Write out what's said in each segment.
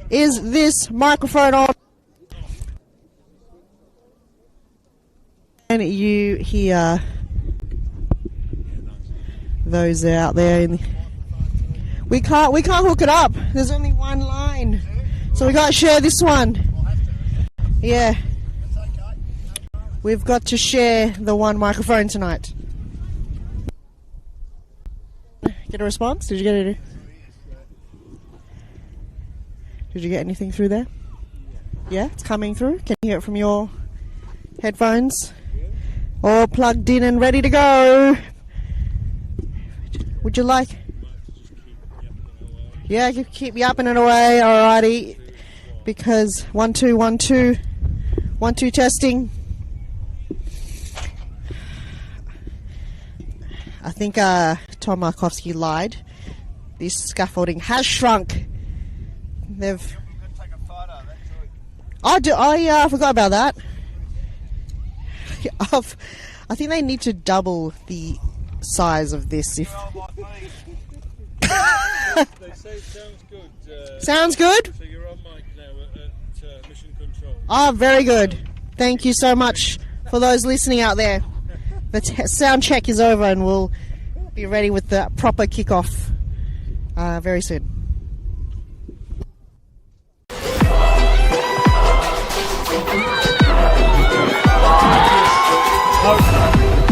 Is this microphone on? And you hear those out there. We can't hook it up. There's only one line, so we got to share this one. Yeah, we've got to share the one microphone tonight. Get a response? Did you get anything through there? Yeah, it's coming through. Can you hear it from your headphones? All plugged in and ready to go. Would you like? Yeah, keep yapping it away, alrighty. Because 1 2 1 2 1 2 testing. I think Tom Markovsky lied. This scaffolding has shrunk. They've. I forgot about that. I think they need to double the size of this. If they say it sounds good. Sounds good? So you're on mic now at Mission Control. Oh, very good. Thank you so much for those listening out there. The sound check is over and we'll be ready with the proper kickoff very soon.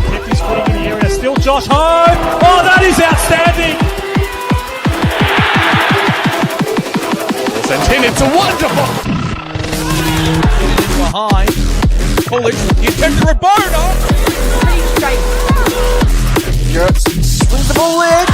Kept his footing in the area. Still Josh Home. Oh, that is outstanding. Sends him into wonderful. Behind. Pullage. The attempt to Rabona. Gertz swings the ball in.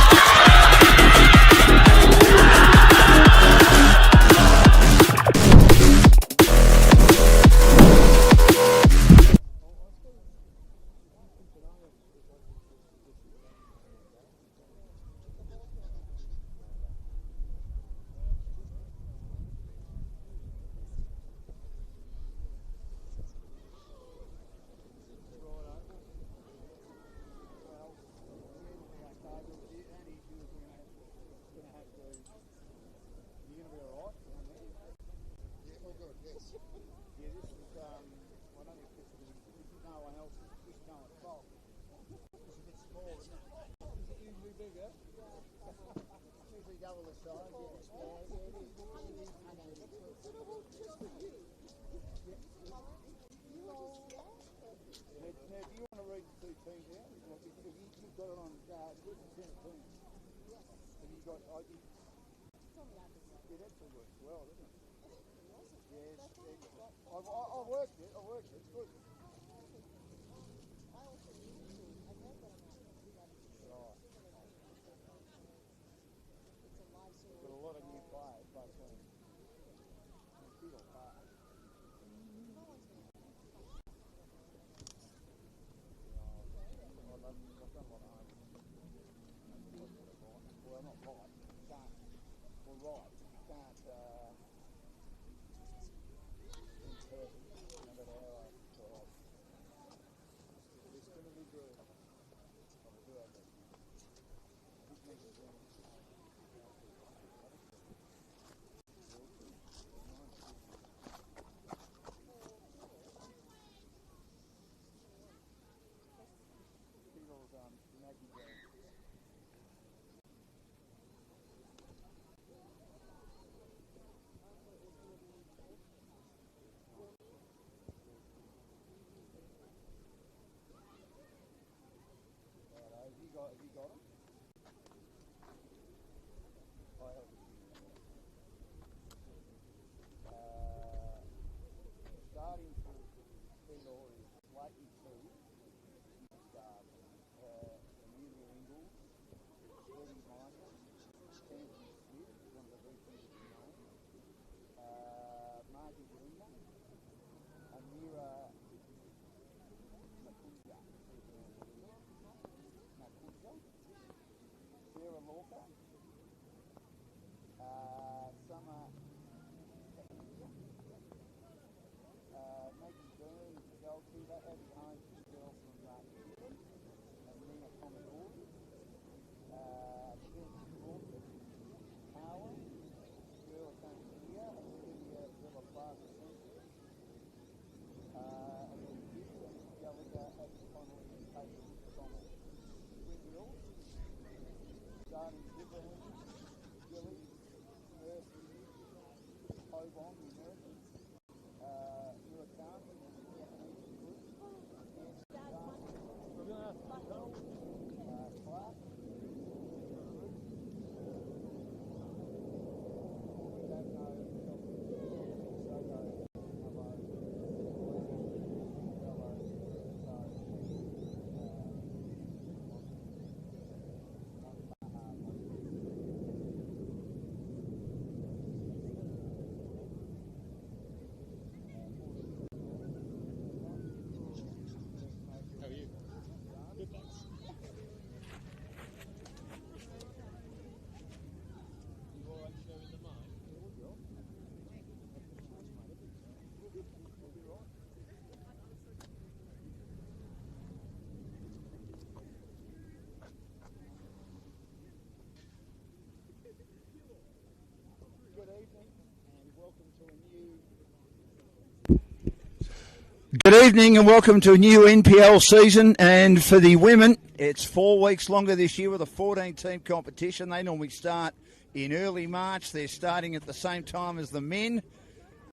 Good evening and welcome to a new NPL season, and for the women it's 4 weeks longer this year with a 14-team competition. They normally start in early March. They're starting at the same time as the men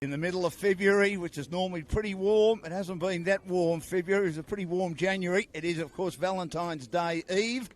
in the middle of February, which is normally pretty warm. It hasn't been that warm. February is a pretty warm January. It is, of course, Valentine's Day Eve,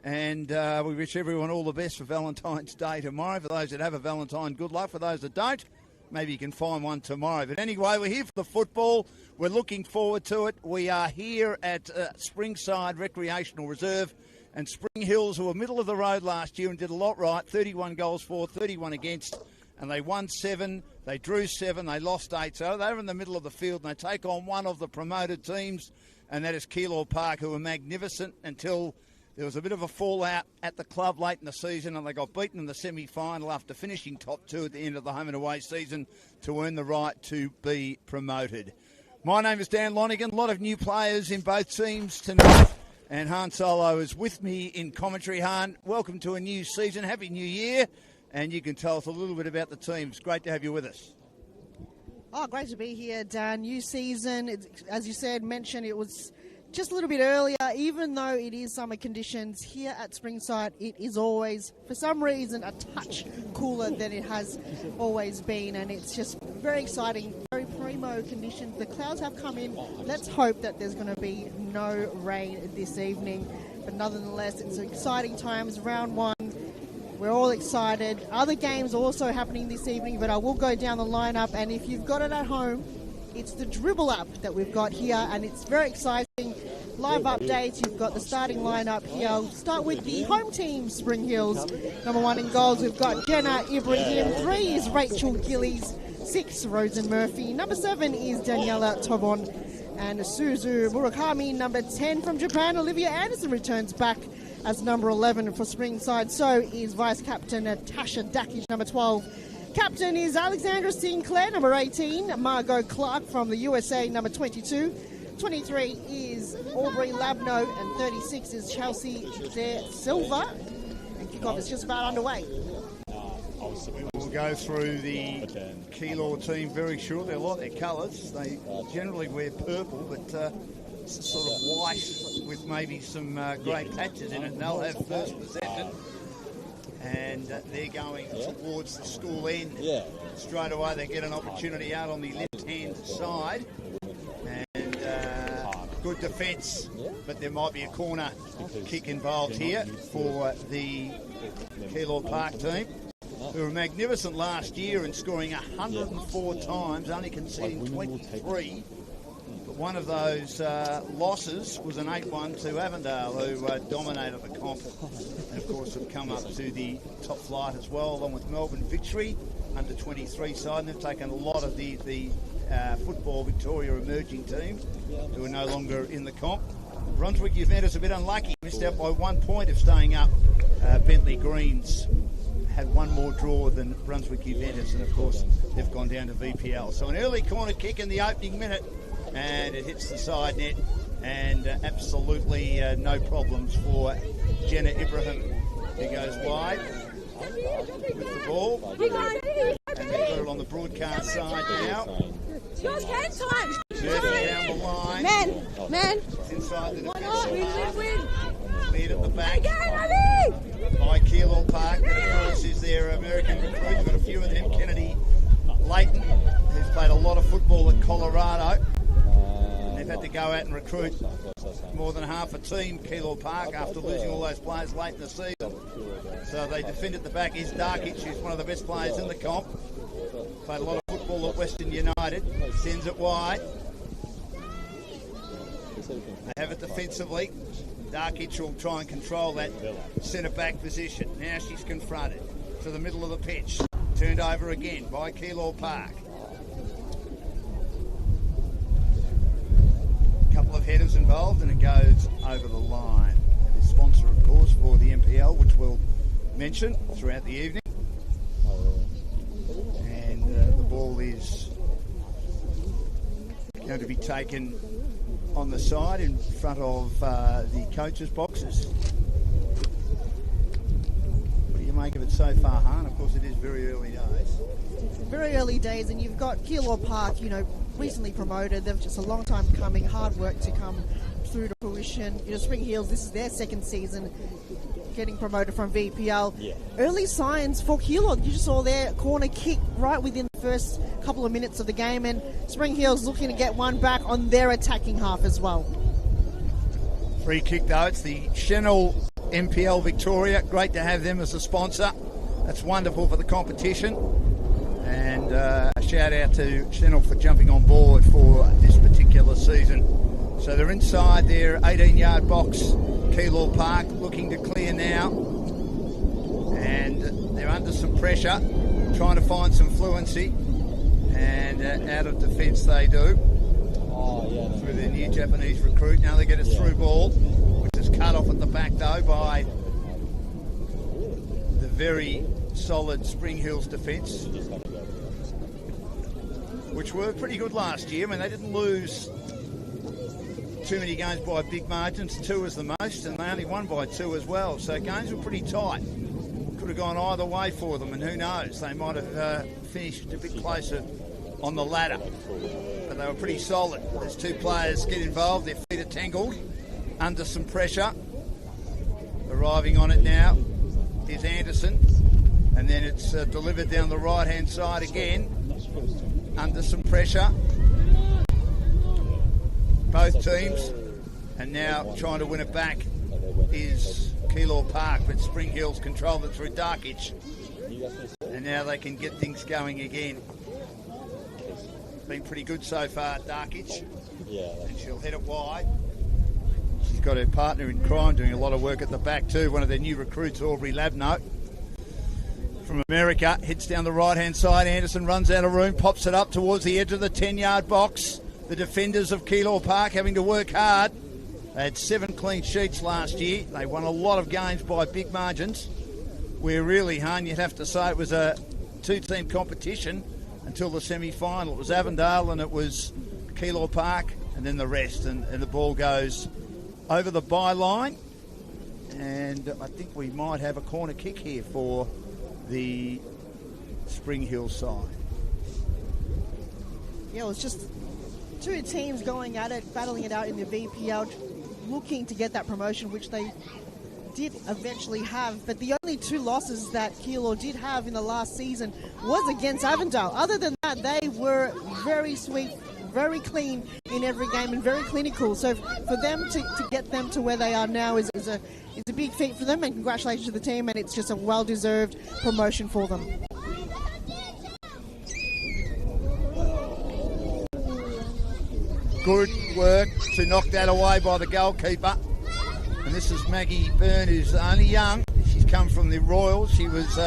and we wish everyone all the best for Valentine's Day tomorrow. For those that have a Valentine, good luck. For those that don't, maybe you can find one tomorrow. But anyway, we're here for the football. We're looking forward to it. We are here at Springside Recreational Reserve, and Spring Hills, who were middle of the road last year and did a lot right, 31 goals for, 31 against, and they won 7, they drew 7, they lost 8. So they're in the middle of the field, and they take on one of the promoted teams, and that is Keilor Park, who were magnificent until there was a bit of a fallout at the club late in the season, and they got beaten in the semi-final after finishing top 2 at the end of the home and away season to earn the right to be promoted. My name is Dan Lonigan. A lot of new players in both teams tonight, and Han Solo is with me in commentary. Han, welcome to a new season. Happy New Year, and you can tell us a little bit about the team. It's great to have you with us. Oh, great to be here, Dan. New season, as you said, mentioned it was just a little bit earlier. Even though it is summer conditions here at Springside, it is always, for some reason, a touch cooler than it has always been, and it's just very exciting, very primo conditions. The clouds have come in. Let's hope that there's going to be no rain this evening, but nonetheless, it's exciting times. Round 1, we're all excited. Other games also happening this evening, but I will go down the lineup, and if you've got it at home, it's the dribble up that we've got here, and it's very exciting. Live updates, you've got the starting lineup here. I'll start with the home team, Spring Hills. Number 1 in goals, we've got Jenna Ibrahim. 3 is Rachel Gillies. 6, Rosen Murphy. Number 7 is Daniela Tobon. And Suzu Murakami. Number 10 from Japan, Olivia Anderson returns back as number 11 for Springside. So is Vice Captain Natasha Dakic, number 12. Captain is Alexandra Sinclair, number 18. Margot Clark from the USA, number 22. 23 is Aubrey Labno, and 36 is Chelsea De Silva. And kickoff is just about underway. We'll go through the Keilor team very shortly. I like their colours. They generally wear purple, but sort of white with maybe some grey patches in it. And they'll have first possession. And they're going towards the school end. Straight away they get an opportunity out on the left-hand side. And good defence, but there might be a corner kick involved here for the Keilor Park team, who were magnificent last year in scoring 104 times, only conceding 23. But one of those losses was an 8-1 to Avondale, who dominated the comp, and of course have come up to the top flight as well, along with Melbourne Victory, under 23 side, and they've taken a lot of the Football Victoria emerging teams who are no longer in the comp. Brunswick Juventus a bit unlucky, missed out by 1 point of staying up. Bentley Greens had one more draw than Brunswick Juventus, and of course they've gone down to VPL. So an early corner kick in the opening minute, and it hits the side net, and absolutely no problems for Jenna Ibrahim, who goes wide with the ball, and they've got it on the broadcast side now. Yours can time. Murphy down the line. Man. It's inside the defence. Win. cleared at the back Again, by Keilor Park, that of course is their American recruit. You've got a few of them. Kennedy Layton, who's played a lot of football at Colorado. They've had to go out and recruit more than half a team, Keilor Park, after losing all those players late in the season. So they defend at the back is Darkic, who's one of the best players in the comp. Played a lot of football at Western United. Sends it wide. They have it defensively. Darkic will try and control that centre-back position. Now she's confronted to the middle of the pitch. Turned over again by Keilor Park. Couple of headers involved and it goes over the line. It is sponsor, of course, for the NPL, which we'll mention throughout the evening. And the ball is going to be taken on the side in front of the coaches' boxes. What do you make of it so far, Han? Of course, it is very early days. Very early days, and you've got Keilor Park, recently promoted. They've just a long time coming, hard work to come through to fruition. Spring Heels, this is their second season getting promoted from VPL. Yeah. Early signs for Keilor. You just saw their corner kick right within the first couple of minutes of the game, and Spring Heels looking to get one back on their attacking half as well. Free kick though, it's the Senol NPL Victoria. Great to have them as a sponsor. That's wonderful for the competition. And a shout out to Senol for jumping on board for this particular season. So they're inside their 18-yard box, Keilor Park, looking to clear now. And they're under some pressure, trying to find some fluency. And out of defence they do. Through their new Japanese recruit. Now they get a through ball, which is cut off at the back though by the very solid Spring Hills defence, which were pretty good last year. I mean, they didn't lose too many games by big margins. 2 is the most, and they only won by 2 as well. So games were pretty tight. Could have gone either way for them, and who knows, they might have finished a bit closer on the ladder. But they were pretty solid. As 2 players get involved, their feet are tangled under some pressure. Arriving on it now is Anderson. And then it's delivered down the right-hand side again, under some pressure. Both teams, and now trying to win it back is Keilor Park, but Spring Hills control it through Darkic. And now they can get things going again. Been pretty good so far, Darkic. And she'll head it wide. She's got her partner in crime doing a lot of work at the back too, one of their new recruits, Aubrey Labno. From America, hits down the right-hand side. Anderson runs out of room, pops it up towards the edge of the 10-yard box. The defenders of Keilor Park having to work hard. They had 7 clean sheets last year. They won a lot of games by big margins. Where really, Han, you'd have to say it was a 2-team competition until the semi-final. It was Avondale and it was Keilor Park and then the rest. And the ball goes over the byline. And I think we might have a corner kick here for the Spring Hill side. Yeah, it was just 2 teams going at it, battling it out in the VPL, looking to get that promotion, which they did eventually have. But the only 2 losses that Keilor did have in the last season was against Avondale. Other than that, they were very sweet, very clean in every game and very clinical. So for them to get them to where they are now is a big feat for them, and congratulations to the team, and it's just a well-deserved promotion for them. Good work to knock that away by the goalkeeper. And this is Maggie Byrne, who's only young. She's come from the Royals. She was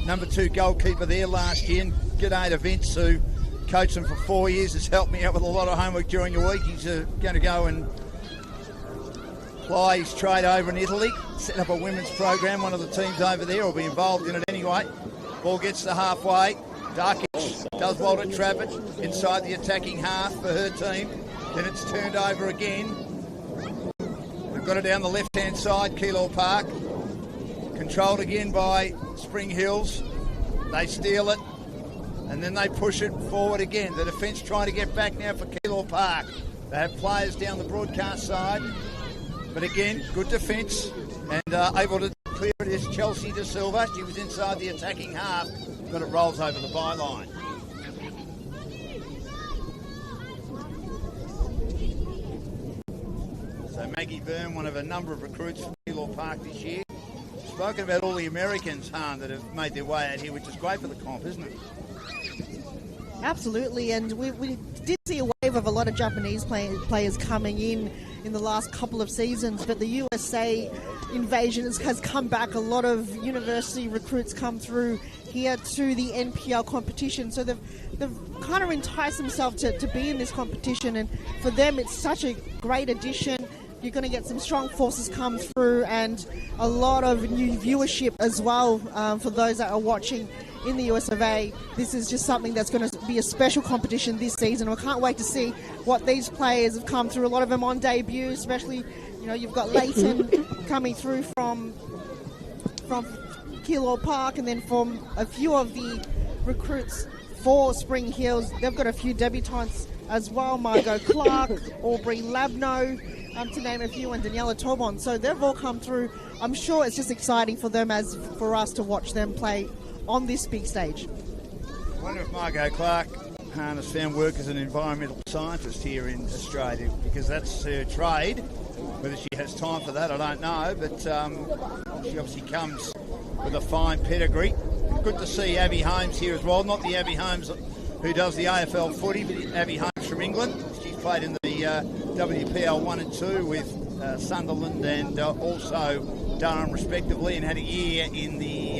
number 2 goalkeeper there last year. And g'day to Vince, who coached them for 4 years, has helped me out with a lot of homework during the week. He's going to go and ply his trade over in Italy, set up a women's program. One of the teams over there will be involved in it anyway. Ball gets to halfway. Darkic does well to trap it inside the attacking half for her team. Then it's turned over again. We've got it down the left-hand side, Keilor Park. Controlled again by Spring Hills. They steal it, and then they push it forward again. The defence trying to get back now for Keilor Park. They have players down the broadcast side. But again, good defence and able to clear it is Chelsea De Silva. She was inside the attacking half, but it rolls over the byline. So Maggie Byrne, one of a number of recruits from Keilor Park this year. Spoken about all the Americans, Han, that have made their way out here, which is great for the comp, isn't it? Absolutely, and we did see a wave of a lot of Japanese players coming in the last couple of seasons, but the USA invasion has come back. A lot of university recruits come through here to the NPL competition, so they've kind of enticed themselves to be in this competition, and for them it's such a great addition. You're going to get some strong forces come through and a lot of new viewership as well for those that are watching in the US of A. This is just something that's going to be a special competition this season. I can't wait to see what these players have come through. A lot of them on debut, especially, you've got Leighton coming through from Keilor Park, and then from a few of the recruits for Spring Hills. They've got a few debutantes as well. Margot Clark, Aubrey Labno, to name a few, and Daniela Torbon. So they've all come through. I'm sure it's just exciting for them as for us to watch them play on this big stage. I wonder if Margot Clark has found work as an environmental scientist here in Australia, because that's her trade. Whether she has time for that, I don't know, but she obviously comes with a fine pedigree. Good to see Abby Holmes here as well. Not the Abby Holmes who does the AFL footy, but Abby Holmes from England. She's played in the WPL 1 and 2 with Sunderland and also Durham respectively, and had a year in the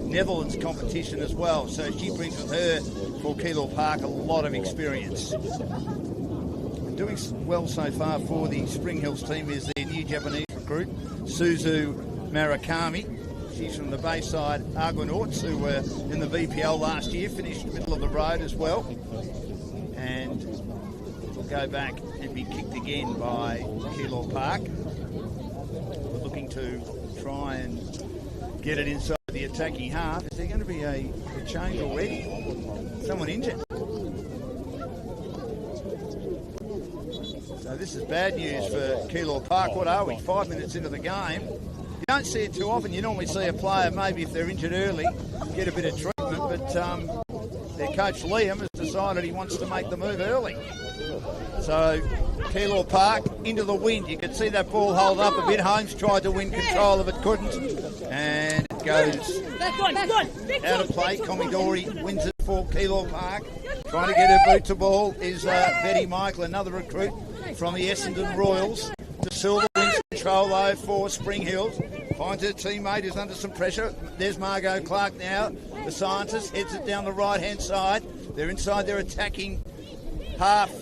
Netherlands competition as well. So she brings with her for Keilor Park a lot of experience. Doing well so far for the Spring Hills team is their new Japanese recruit, Suzu Murakami. She's from the Bayside Argonauts, who were in the VPL last year, finished middle of the road as well. And will go back and be kicked again by Keilor Park. We're looking to try and get it inside the attacking half. Is there going to be a change already? Someone injured. So this is bad news for Keilor Park. What are we, 5 minutes into the game? You don't see it too often. You normally see a player, maybe if they're injured early, get a bit of treatment, but their coach Liam has decided he wants to make the move early. So Keilor Park into the wind. You can see that ball hold up a bit. Holmes tried to win control of it, couldn't, and it goes out of play. Komidori wins it for Keilor Park. Trying to get her boot to ball is Betty Michael, another recruit from the Essendon Royals. De Silva wins control though for Spring Hills. Finds her teammate who's under some pressure. There's Margot Clark now. The scientist heads it down the right-hand side. They're inside their attacking half,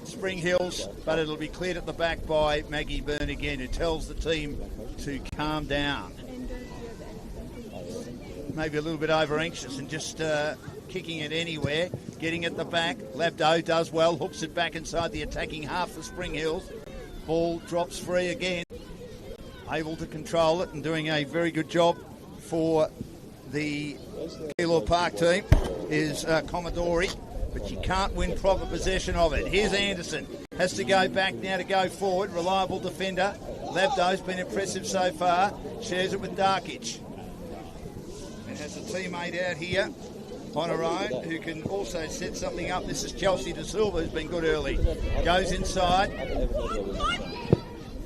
Spring Hills, but it'll be cleared at the back by Maggie Byrne again, who tells the team to calm down. Maybe a little bit over-anxious and just kicking it anywhere. Getting at the back. Labdo does well, hooks it back inside the attacking half for Spring Hills. Ball drops free again. Able to control it and doing a very good job for the Keilor Park team is Commodore, but she can't win proper possession of it. Here's Anderson. Has to go back now to go forward. Reliable defender. Labdo's been impressive so far. Shares it with Darkic. And has a teammate out here on her own who can also set something up. This is Chelsea De Silva, who's been good early. Goes inside.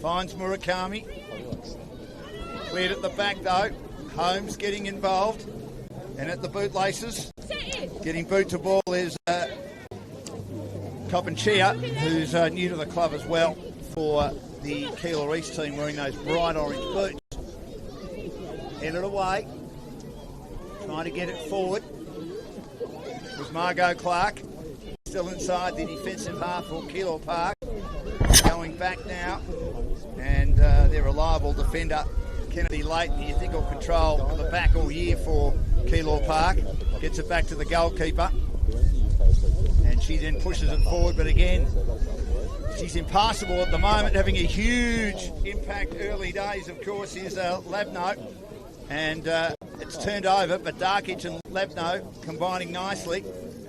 Finds Murakami. Cleared at the back though. Holmes getting involved. And at the bootlaces, getting boot to ball is Copenchia, who's new to the club as well for the Keilor East team, wearing those bright orange boots. Headed away. Trying to get it forward. With Margot Clark. Still inside the defensive half for Keilor Park. Going back now. And their reliable defender, Kennedy Leighton, you think will control the back all year for Keilor Park. Gets it back to the goalkeeper. And she then pushes it forward, but again, she's impassable at the moment, having a huge impact early days, of course, is Labno. And it's turned over, but Darkic and Labno combining nicely.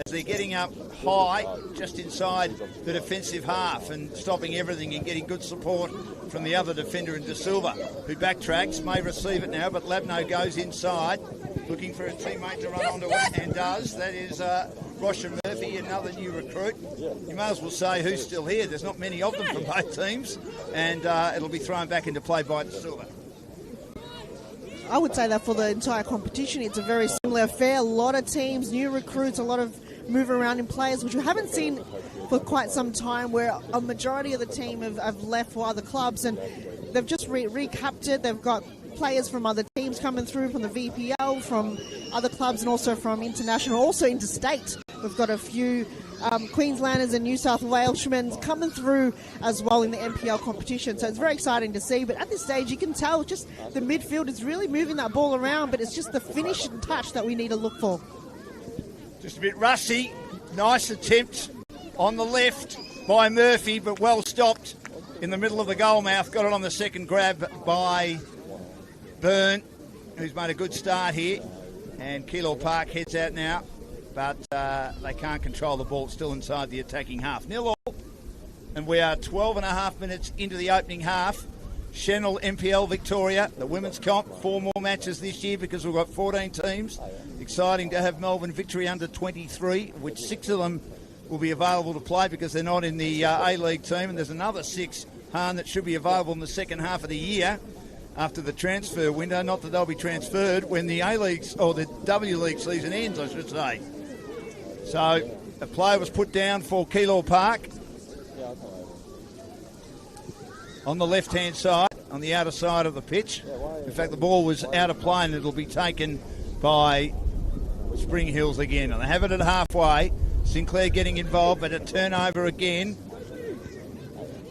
as they're getting up high just inside the defensive half and stopping everything and getting good support from the other defender in De Silva, who backtracks, may receive it now, but Labno goes inside, looking for a teammate to run onto it, and does. That is Roshan Murphy, another new recruit. You may as well say who's still here. There's not many of them from both teams, and it'll be thrown back into play by De Silva. I would say that for the entire competition, it's a very similar affair. A lot of teams, new recruits, a lot of move around in players, which we haven't seen for quite some time, where a majority of the team have left for other clubs, and they've just recapped it. They've got players from other teams coming through, from the VPL, from other clubs, and also from international, also interstate. We've got a few Queenslanders and New South Waleshmen coming through as well in the NPL competition. So it's very exciting to see. But at this stage, you can tell just the midfield is really moving that ball around, but it's just the finishing touch that we need to look for. Just a bit rusty. Nice attempt on the left by Murphy, but well stopped in the middle of the goal mouth. Got it on the second grab by Byrne, who's made a good start here. And Keilor Park heads out now, but they can't control the ball. Still inside the attacking half. 0-0, and we are 12 and a half minutes into the opening half. Senol NPL Victoria, the women's comp, 4 more matches this year because we've got 14 teams. Exciting to have Melbourne Victory under 23, which 6 of them will be available to play because they're not in the A-League team, and there's another 6, Han, that should be available in the second half of the year after the transfer window. Not that they'll be transferred when the A-League or the W-League season ends, I should say. So a player was put down for Keilor Park on the left-hand side, on the outer side of the pitch. In fact, the ball was out of play, and it'll be taken by Spring Hills again. And they have it at halfway. Sinclair getting involved, but a turnover again.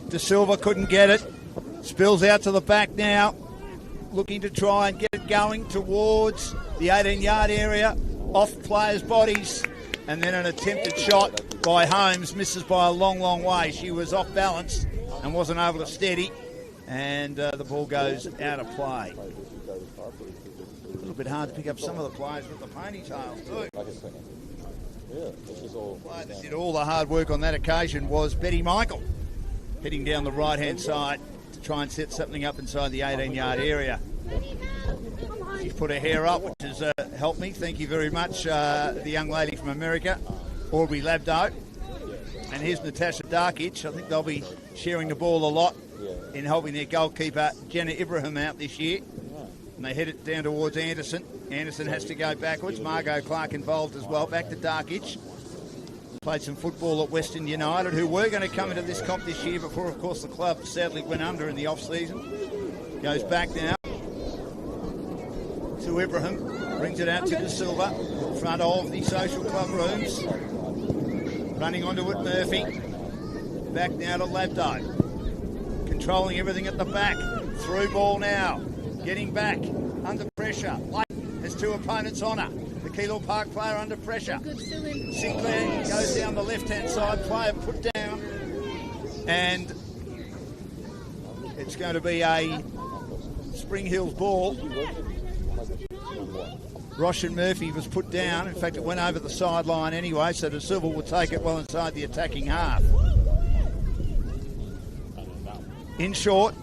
De Silva couldn't get it. Spills out to the back now, looking to try and get it going towards the 18-yard area, off players' bodies, and then an attempted shot by Holmes, misses by a long, long way. She was off balance and wasn't able to steady, and the ball goes out of play. A little bit hard to pick up some of the players with the ponytails too. The player that did all the hard work on that occasion was Betty Michael, heading down the right-hand side to try and set something up inside the 18-yard area. She's put her hair up, which has helped me. Thank you very much, the young lady from America, Aubrey Labdo. And here's Natasha Darkic. I think they'll be sharing the ball a lot in helping their goalkeeper, Jenna Ibrahim, out this year. And they head it down towards Anderson. Anderson has to go backwards. Margot Clark involved as well. Back to Darkic. Played some football at Western United, who were going to come into this comp this year before, of course, the club sadly went under in the off-season. Goes back now to Ibrahim. Brings it out to De Silva in front of the social club rooms. Running onto it, Murphy. Back now to Labdo. Controlling everything at the back. Through ball now. Getting back. Under pressure. Light has 2 opponents on her. The Keilor Park player under pressure. Sinclair goes down the left-hand side. Player put down. And it's going to be a Spring Hills ball. Roshan Murphy was put down. In fact, it went over the sideline anyway, so De Silva will take it well inside the attacking half. In short.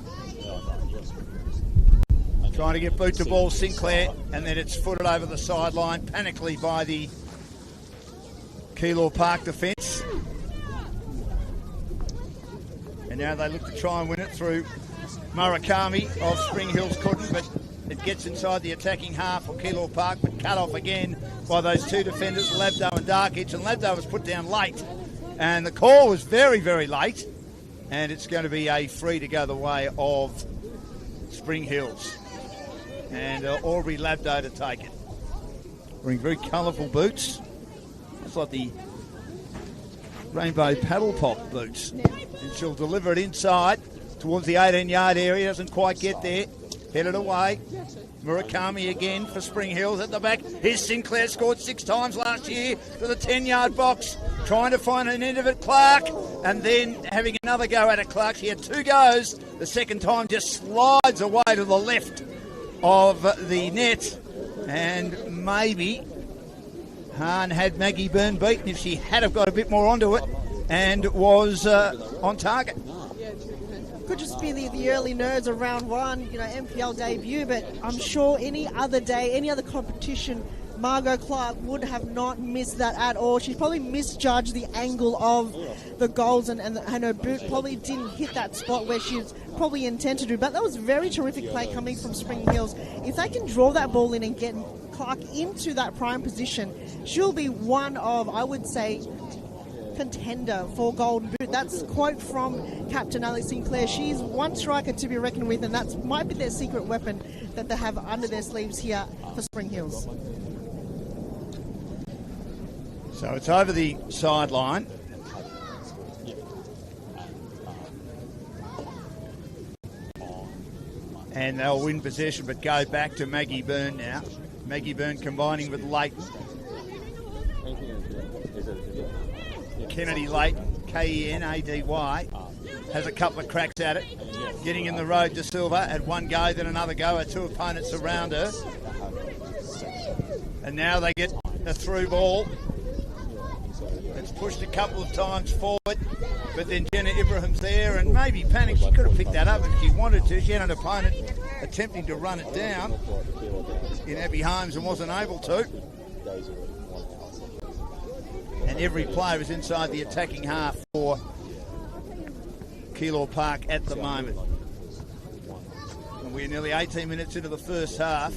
Trying to get boot to ball, Sinclair, and then it's footed over the sideline panically by the Keilor Park defence. And now they look to try and win it through Murakami of Spring Hills. Couldn't, but it gets inside the attacking half of Keilor Park, but cut off again by those 2 defenders, Labdo and Darkic. And Labdo was put down late, and the call was very, very late. And it's going to be a free to go the way of Spring Hills. And Aubrey Labdo to take it. Wearing very colourful boots. It's like the rainbow paddle pop boots. And she'll deliver it inside towards the 18-yard area. Doesn't quite get there. Headed away. Murakami again for Spring Hills at the back. Here's Sinclair, scored 6 times last year to the 10-yard box. Trying to find an end of it, Clark. And then having another go at it, Clark. She had 2 goes. The second time just slides away to the left of the net. And maybe Hahn had Maggie Byrne beaten if she had have got a bit more onto it and was on target. Could just be the early nerves of round one, NPL debut, but I'm sure any other day, any other competition, Margot Clark would have not missed that at all. She probably misjudged the angle of the goals and her boot probably didn't hit that spot where she's probably intended to. But that was very terrific play coming from Spring Hills. If they can draw that ball in and get Clark into that prime position, she'll be one of, I would say, contender for Golden Boot. That's a quote from Captain Alex Sinclair. She's one striker to be reckoned with, and that might be their secret weapon that they have under their sleeves here for Spring Hills. So it's over the sideline. And they'll win possession, but go back to Maggie Byrne now. Maggie Byrne combining with Leighton. Kennedy Leighton, Kenady, has a couple of cracks at it. Getting in the road to Silva at one go, then another go. Her two opponents around her. And now they get a through ball. It's pushed a couple of times forward, but then Jenna Ibrahim's there and maybe panicked. She could have picked that up if she wanted to. She had an opponent attempting to run it down in Abby Holmes and wasn't able to. And every player is inside the attacking half for Keilor Park at the moment. And we're nearly 18 minutes into the first half.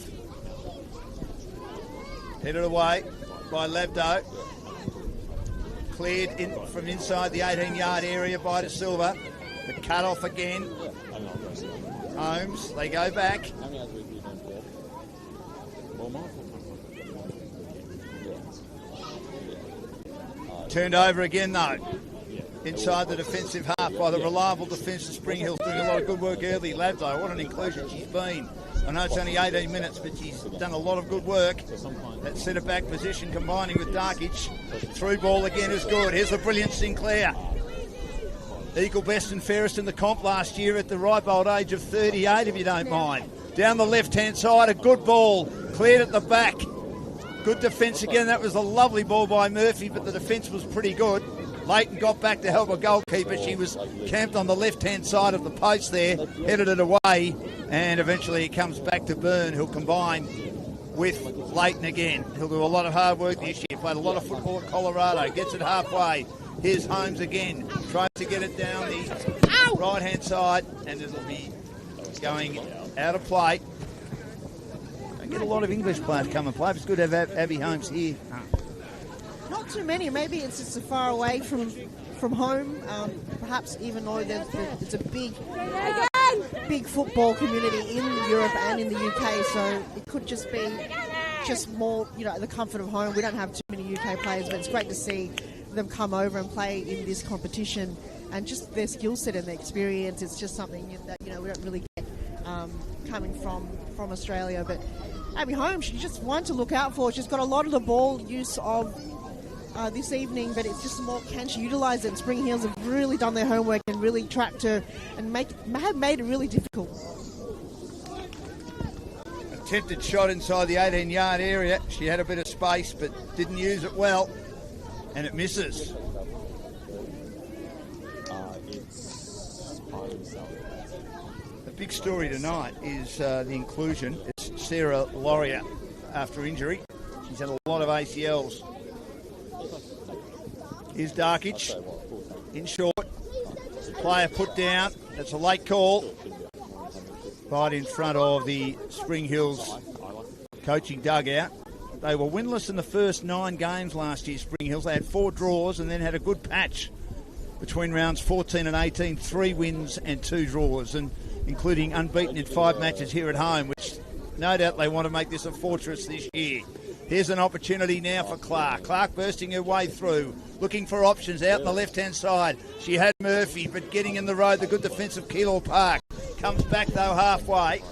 Headed away by Labdo. Cleared in from inside the 18-yard area by De Silva. But cut off again. Holmes, they go back. Turned over again though. Inside the defensive half by the reliable defence of Spring Hills, doing a lot of good work early. Labdo, what an inclusion she's been. I know it's only 18 minutes, but she's done a lot of good work. That centre-back position combining with Darkic. Through ball again is good. Here's the brilliant Sinclair. Equal best and fairest in the comp last year at the ripe old age of 38, if you don't mind. Down the left-hand side, a good ball. Cleared at the back. Good defence again. That was a lovely ball by Murphy, but the defence was pretty good. Leighton got back to help a goalkeeper. She was camped on the left-hand side of the post there, headed it away, and eventually it comes back to Byrne, who'll combine with Leighton again. He'll do a lot of hard work this year. Played a lot of football at Colorado. Gets it halfway. Here's Holmes again. Tries to get it down the right-hand side, and it'll be going out of play. Don't get a lot of English players come and play. It's good to have Abby Holmes here. Not too many. Maybe it's just so far away from home. Perhaps even though it's a big football community in Europe and in the UK, so it could just be more, the comfort of home. We don't have too many UK players, but it's great to see them come over and play in this competition, and just their skill set and their experience. It's just something that we don't really get coming from Australia. But Abby Holmes, she's just one to look out for. She's got a lot of the ball use of this evening, but it's just more, can she utilise it? And Spring Hills have really done their homework and really tracked her and have made it really difficult. Attempted shot inside the 18-yard area. She had a bit of space, but didn't use it well, and it misses. The big story tonight is the inclusion. It's Sarah Laurier after injury. She's had a lot of ACLs. Here's Darkic in short. Player put down. That's a late call. Right in front of the Spring Hills coaching dugout. They were winless in the first 9 games last year, Spring Hills. They had 4 draws and then had a good patch between rounds 14 and 18. 3 wins and 2 draws, and including unbeaten in 5 matches here at home, which no doubt they want to make this a fortress this year. Here's an opportunity now for Clark. Clark bursting her way through, looking for options out on the left-hand side. She had Murphy, but getting in the road, the good defence of Keilor Park. Comes back, though, halfway.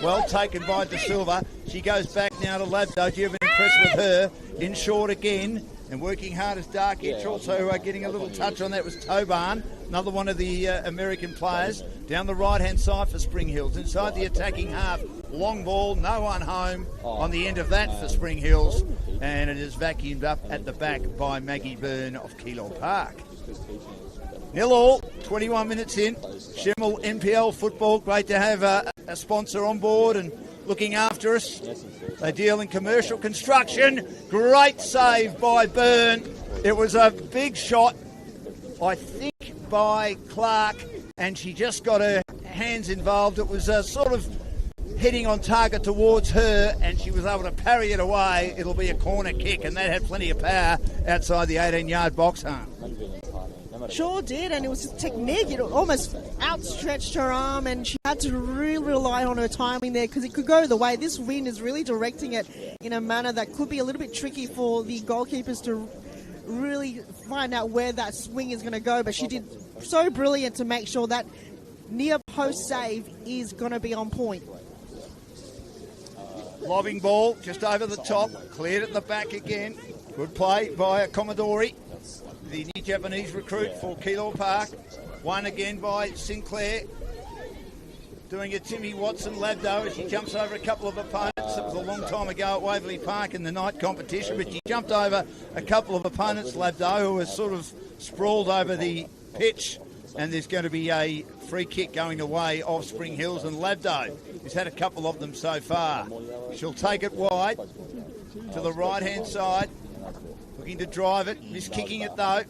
Well taken by De Silva. She goes back now to Labdo. Do you have an impressed with her? In short again, and working hard as Darkic. Also getting a little touch on that was Toban, another one of the American players. Down the right-hand side for Spring Hills. Inside the attacking half. Long ball, no one home on the end of that for Spring Hills. and it is vacuumed up at the back by Maggie Byrne of Keilor Park. 0-0, 21 minutes in. Senol NPL football. Great to have a sponsor on board and looking after us. They deal in commercial construction. Great save by Byrne. It was a big shot, I think, by Clark, and she just got her hands involved. It was sort of heading on target towards her, and she was able to parry it away. It'll be a corner kick, and that had plenty of power outside the 18-yard box, home. Sure did, and it was just technique. It almost outstretched her arm, and she had to really rely on her timing there because it could go the way. This wind is really directing it in a manner that could be a little bit tricky for the goalkeepers to really find out where that swing is going to go, but she did so brilliant to make sure that near post save is going to be on point. Lobbing ball just over the top, cleared at the back again. Good play by Commodore, the new Japanese recruit for Keilor Park. Won again by Sinclair. Doing a Timmy Watson Labdo as she jumps over a couple of opponents. It was a long time ago at Waverley Park in the night competition, but she jumped over a couple of opponents, Labdo, who was sort of sprawled over the pitch, and there's going to be a free kick going the way of Spring Hills, and Labdo has had a couple of them so far. She'll take it wide to the right-hand side, looking to drive it, miskicking it though.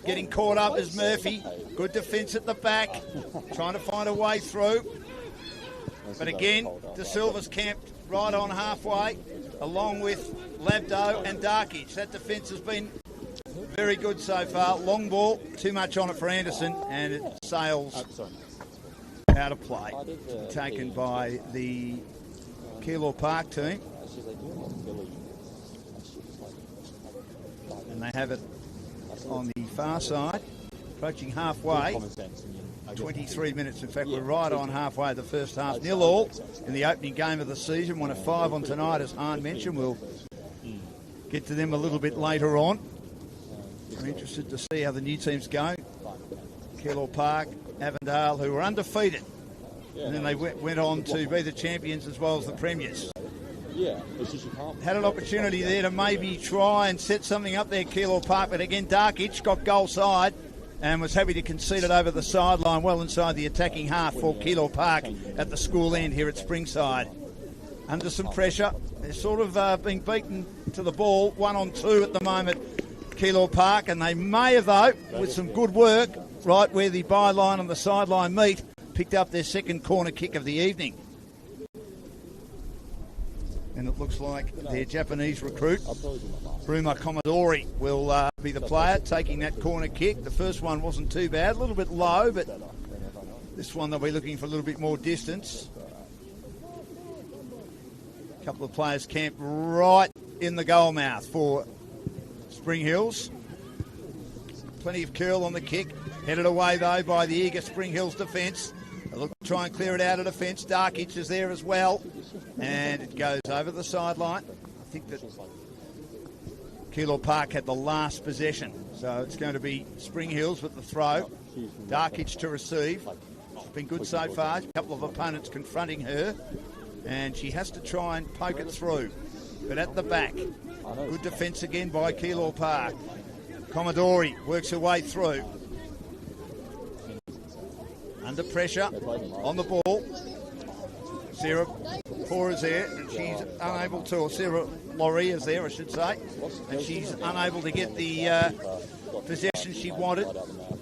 Getting caught up is Murphy. Good defence at the back, trying to find a way through. But again, De Silva's camped right on halfway, along with Labdo and Darkage. That defence has been very good so far. Long ball, too much on it for Anderson, and it sails out of play. Taken by the Keilor Park team. And they have it on the far side, approaching halfway. 23 minutes, in fact, we're right on halfway of the first half. 0-0 in the opening game of the season. 1 of 5 on tonight, as Hahn mentioned. We'll get to them a little bit later on. I'm interested to see how the new teams go. Keilor Park, Avondale, who were undefeated. And then they went on to be the champions as well as the premiers. Had an opportunity there to maybe try and set something up there, Keilor Park, but again, Darkage got goal side and was happy to concede it over the sideline, well inside the attacking half for Keilor Park at the school end here at Springside. Under some pressure, they're sort of being beaten to the ball, 1-on-2 at the moment, Keilor Park, and they may have, though, with some good work, right where the byline and the sideline meet, picked up their second corner kick of the evening. And it looks like their Japanese recruit, Bruma Commodore, will be the player taking that corner kick. The first one wasn't too bad, a little bit low, but this one they'll be looking for a little bit more distance. A couple of players camped right in the goal mouth for Spring Hills. Plenty of curl on the kick. Headed away, though, by the eager Spring Hills defence. They look to try and clear it out of defence. Darkage is there as well. And it goes over the sideline. I think that Keilor Park had the last possession. So it's going to be Spring Hills with the throw. Darkage to receive. She's been good so far. A couple of opponents confronting her. And she has to try and poke it through. But at the back, good defence again by Keilor Park. Commodore works her way through. Under pressure, on the ball. Sarah Poor is there, and she's unable to, or Sarah Laurie is there, I should say, and she's unable to get the possession she wanted.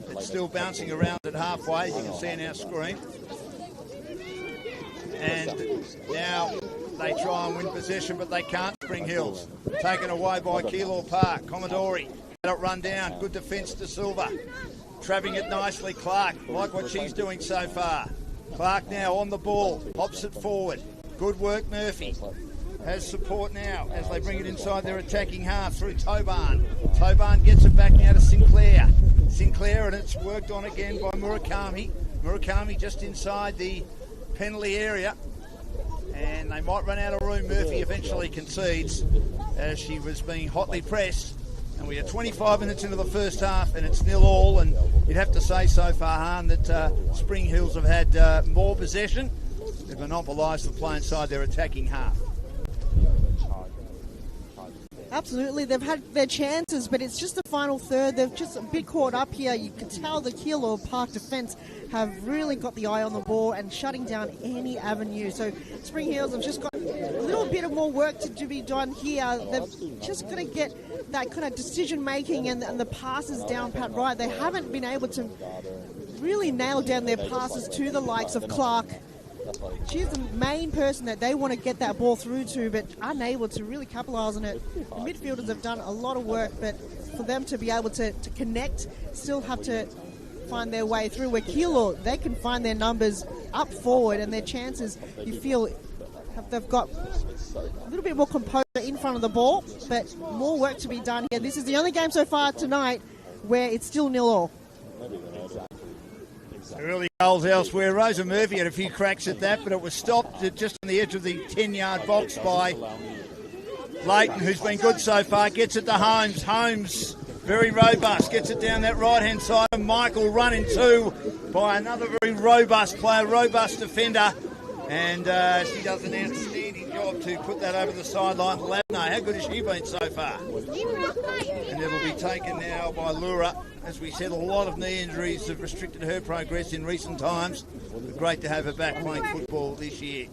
It's still bouncing around at halfway, as you can see in our screen. And now they try and win possession, but they can't. Spring Hills taken away by Keilor Park. Commodore had it run down. Good defence to Silva. Trapping it nicely, Clark. Like what she's doing so far. Clark now on the ball. Hops it forward. Good work, Murphy. Has support now as they bring it inside their attacking half through Toban. Toban gets it back now to Sinclair. Sinclair, and it's worked on again by Murakami. Murakami just inside the penalty area. And they might run out of room. Murphy eventually concedes as she was being hotly pressed. And we are 25 minutes into the first half, and it's 0-0. And you'd have to say so far, Hahn, that Spring Hills have had more possession. They've monopolised the play inside their attacking half. Absolutely. They've had their chances, but it's just the final third. They've just a bit caught up here. You can tell the Keilor Park defence have really got the eye on the ball and shutting down any avenue. So Spring Heels have just got a little bit of more work to be done here. They've just got to get that kind of decision-making and the passes down pat right. They haven't been able to really nail down their passes to the likes of Clark. She's the main person that they want to get that ball through to, but unable to really capitalise on it. The midfielders have done a lot of work, but for them to be able to connect, still have to find their way through. Where Keilor, they can find their numbers up forward and their chances, you feel, they've got a little bit more composure in front of the ball, but more work to be done here. This is the only game so far tonight where it's still 0-0. Early goals elsewhere. Rosa Murphy had a few cracks at that, but it was stopped just on the edge of the 10-yard box by Leighton, who's been good so far. Gets it to Holmes. Holmes, very robust, gets it down that right-hand side. And Michael run into by another very robust player, robust defender. And she does an outstanding job to put that over the sideline. Labno, how good has she been so far? And it'll be taken now by Lura. As we said, a lot of knee injuries have restricted her progress in recent times. But great to have her back playing football this year.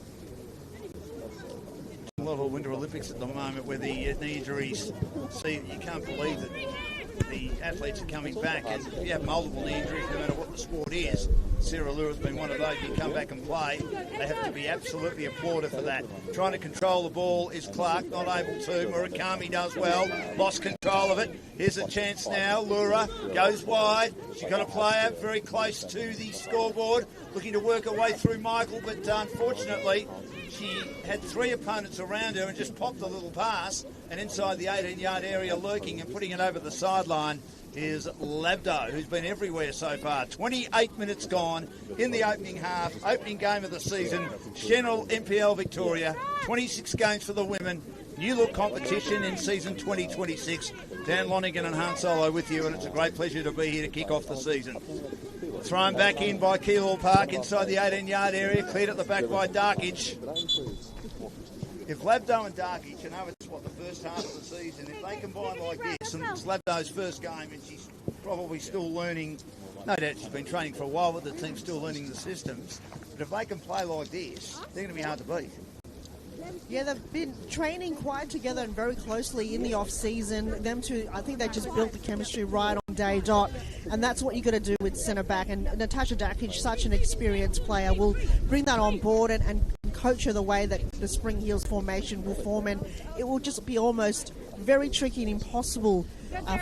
A lot of Winter Olympics at the moment where the knee injuries, see, you can't believe that the athletes are coming back, and if you have multiple knee injuries, no matter what the sport is, Sarah Lura's been one of those. You come back and play, they have to be absolutely applauded for that. Trying to control the ball is Clark, not able to. Murakami does well, lost control of it. Here's a chance now. Lura goes wide. She's got a player very close to the scoreboard, looking to work her way through Michael, but unfortunately she had three opponents around her and just popped a little pass, and inside the 18-yard area lurking and putting it over the sideline is Labdo, who's been everywhere so far. 28 minutes gone in the opening half, opening game of the season. Senol NPL Victoria, 26 games for the women. New look competition in season 2026. Dan Lonigan and Han Solo with you, and it's a great pleasure to be here to kick off the season. Thrown back in by Keilor Park inside the 18-yard area, cleared at the back by Darkich. If Labdo and Darkich, I know it's the first half of the season, if they combine like this, and it's Labdo's first game and she's probably still learning, no doubt she's been training for a while, but the team's still learning the systems. But if they can play like this, they're going to be hard to beat. Yeah, they've been training quite together and very closely in the off-season. Them two, I think they just built the chemistry right on day dot, and that's what you got to do with centre-back. And Natasha Dakic, such an experienced player, will bring that on board and coach her the way that the Spring Heels formation will form, and it will just be almost very tricky and impossible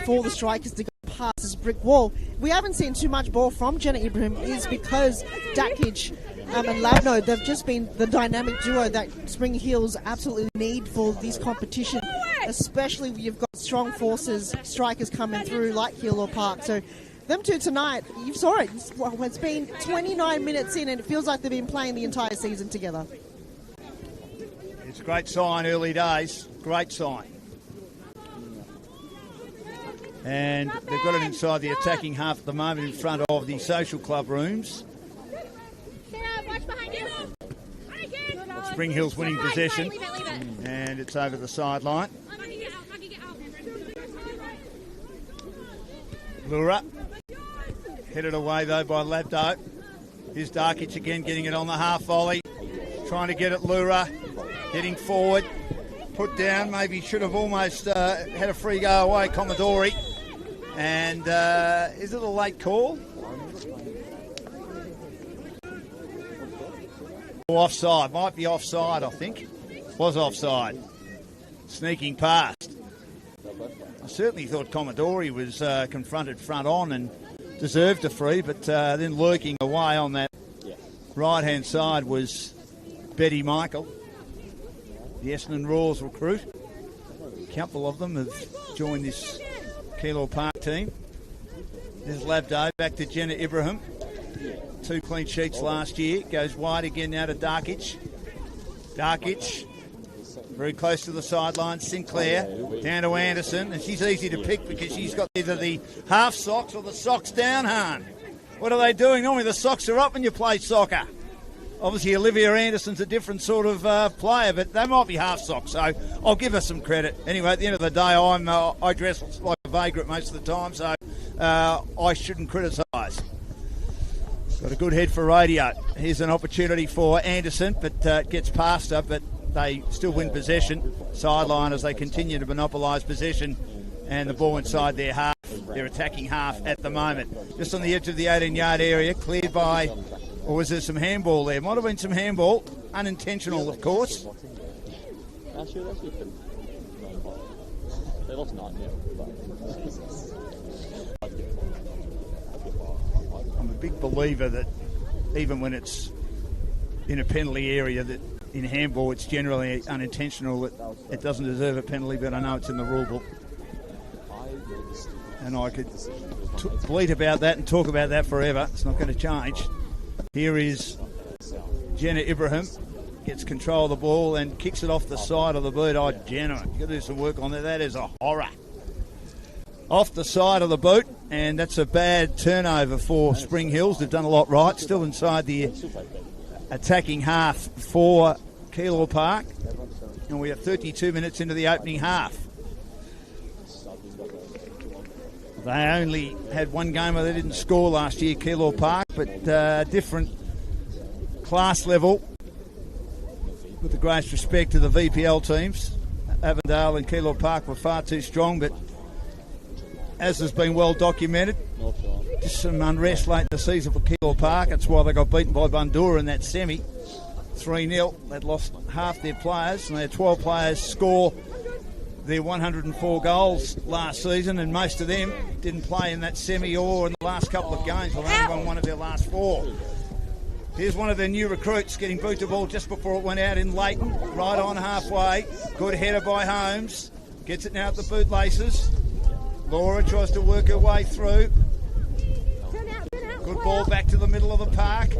for the strikers to go past this brick wall. We haven't seen too much ball from Jenna Ibrahim is because Dakic and Labno, they've just been the dynamic duo that Spring Heels absolutely need for this competition, especially when you've got strong forces, strikers coming through like Keilor Park. So them two tonight, you saw it. It's been 29 minutes in and it feels like they've been playing the entire season together. It's a great sign, early days. Great sign. And they've got it inside the attacking half at the moment in front of the social club rooms. Spring Hill's winning possession, and it's over the sideline. Lura, headed away though by Labdo. Here's Darkic again getting it on the half volley, trying to get it. Lura heading forward, put down, maybe should have almost had a free go away, Commodore. And is it a late call? Offside, might be offside, I think. Was offside. Sneaking past. I certainly thought Commodore was confronted front on and deserved a free, but then lurking away on that right-hand side was Betty Michael, the Essendon Royals recruit. A couple of them have joined this Keilor Park team. There's Labdo, back to Jenna Ibrahim. 2 clean sheets last year. Goes wide again now to Darkic. Darkic, very close to the sideline. Sinclair, down to Anderson. And she's easy to pick because she's got either the half socks or the socks down, Han. What are they doing? Normally the socks are up when you play soccer. Obviously, Olivia Anderson's a different sort of player, but they might be half socks, so I'll give her some credit. Anyway, at the end of the day, I dress like a vagrant most of the time, so I shouldn't criticise. Got a good head for radio. Here's an opportunity for Anderson, but gets past her, but they still win possession. Sideline as they continue to monopolise possession, and the ball inside their half, their attacking half at the moment. Just on the edge of the 18-yard area, cleared by... Or was there some handball there? Might have been some handball. Unintentional, of course. They lost 9-0. I'm a big believer that even when it's in a penalty area, that in handball it's generally unintentional, that it doesn't deserve a penalty, but I know it's in the rule book. And I could bleat about that and talk about that forever. It's not going to change. Here is Jenna Ibrahim, gets control of the ball and kicks it off the side of the boot. Oh, Jenna, you've got to do some work on that. That is a horror. Off the side of the boot, and that's a bad turnover for Spring Hills. They've done a lot right. Still inside the attacking half for Keilor Park. And we are 32 minutes into the opening half. They only had one game where they didn't score last year, Keilor Park, but different class level. With the greatest respect to the VPL teams, Avondale and Keilor Park were far too strong, but as has been well documented, just some unrest late in the season for Keilor Park. That's why they got beaten by Bundoora in that semi, 3-0. They'd lost half their players, and they had 12 players score their 104 goals last season, and most of them didn't play in that semi or in the last couple of games. They've only won one of their last 4. Here's one of their new recruits getting boot the ball just before it went out in Leighton, right on halfway. Good header by Holmes. Gets it now at the bootlaces. Laura tries to work her way through. Good ball back to the middle of the park.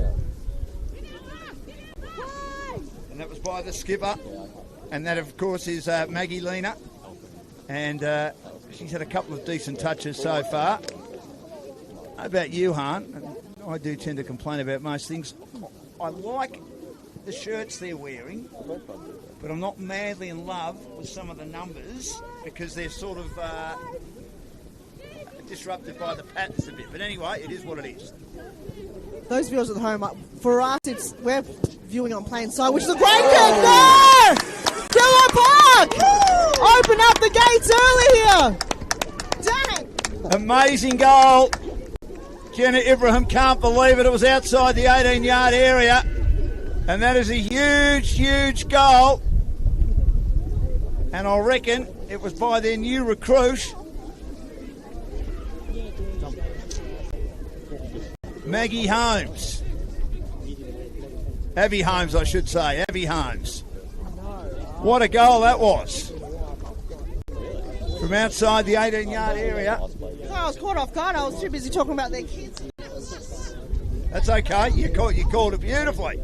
And that was by the skipper. And that, of course, is Maggie Lena. And she's had a couple of decent touches so far. How about you, Han? I do tend to complain about most things. I like the shirts they're wearing, but I'm not madly in love with some of the numbers because they're sort of disrupted by the patterns a bit. But anyway, it is what it is. Those viewers at home, for us, we're viewing on plain side, which is a great kick. No! Keilor Park! Open up the gates early here. Dang! Amazing goal. Jenna Ibrahim can't believe it. It was outside the 18-yard area. And that is a huge, huge goal. And I reckon it was by their new recruit, Maggie Holmes. Abby Holmes, I should say. Abby Holmes. What a goal that was. From outside the 18-yard area. I was caught off guard. I was too busy talking about their kids. That's okay. You called it beautifully.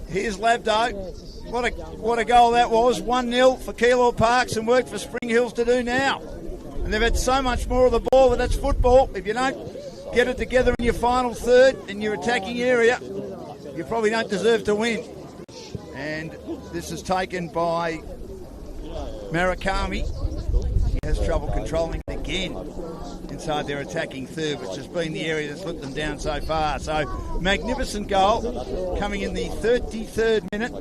Here's Labdo. What a goal that was. 1-0 for Keilor Park. Some work for Spring Hills to do now. And they've had so much more of the ball, but that's football. If you don't get it together in your final third in your attacking area, you probably don't deserve to win. And this is taken by Murakami. He has trouble controlling it again inside their attacking third, which has been the area that's let them down so far. So, magnificent goal coming in the 33rd minute.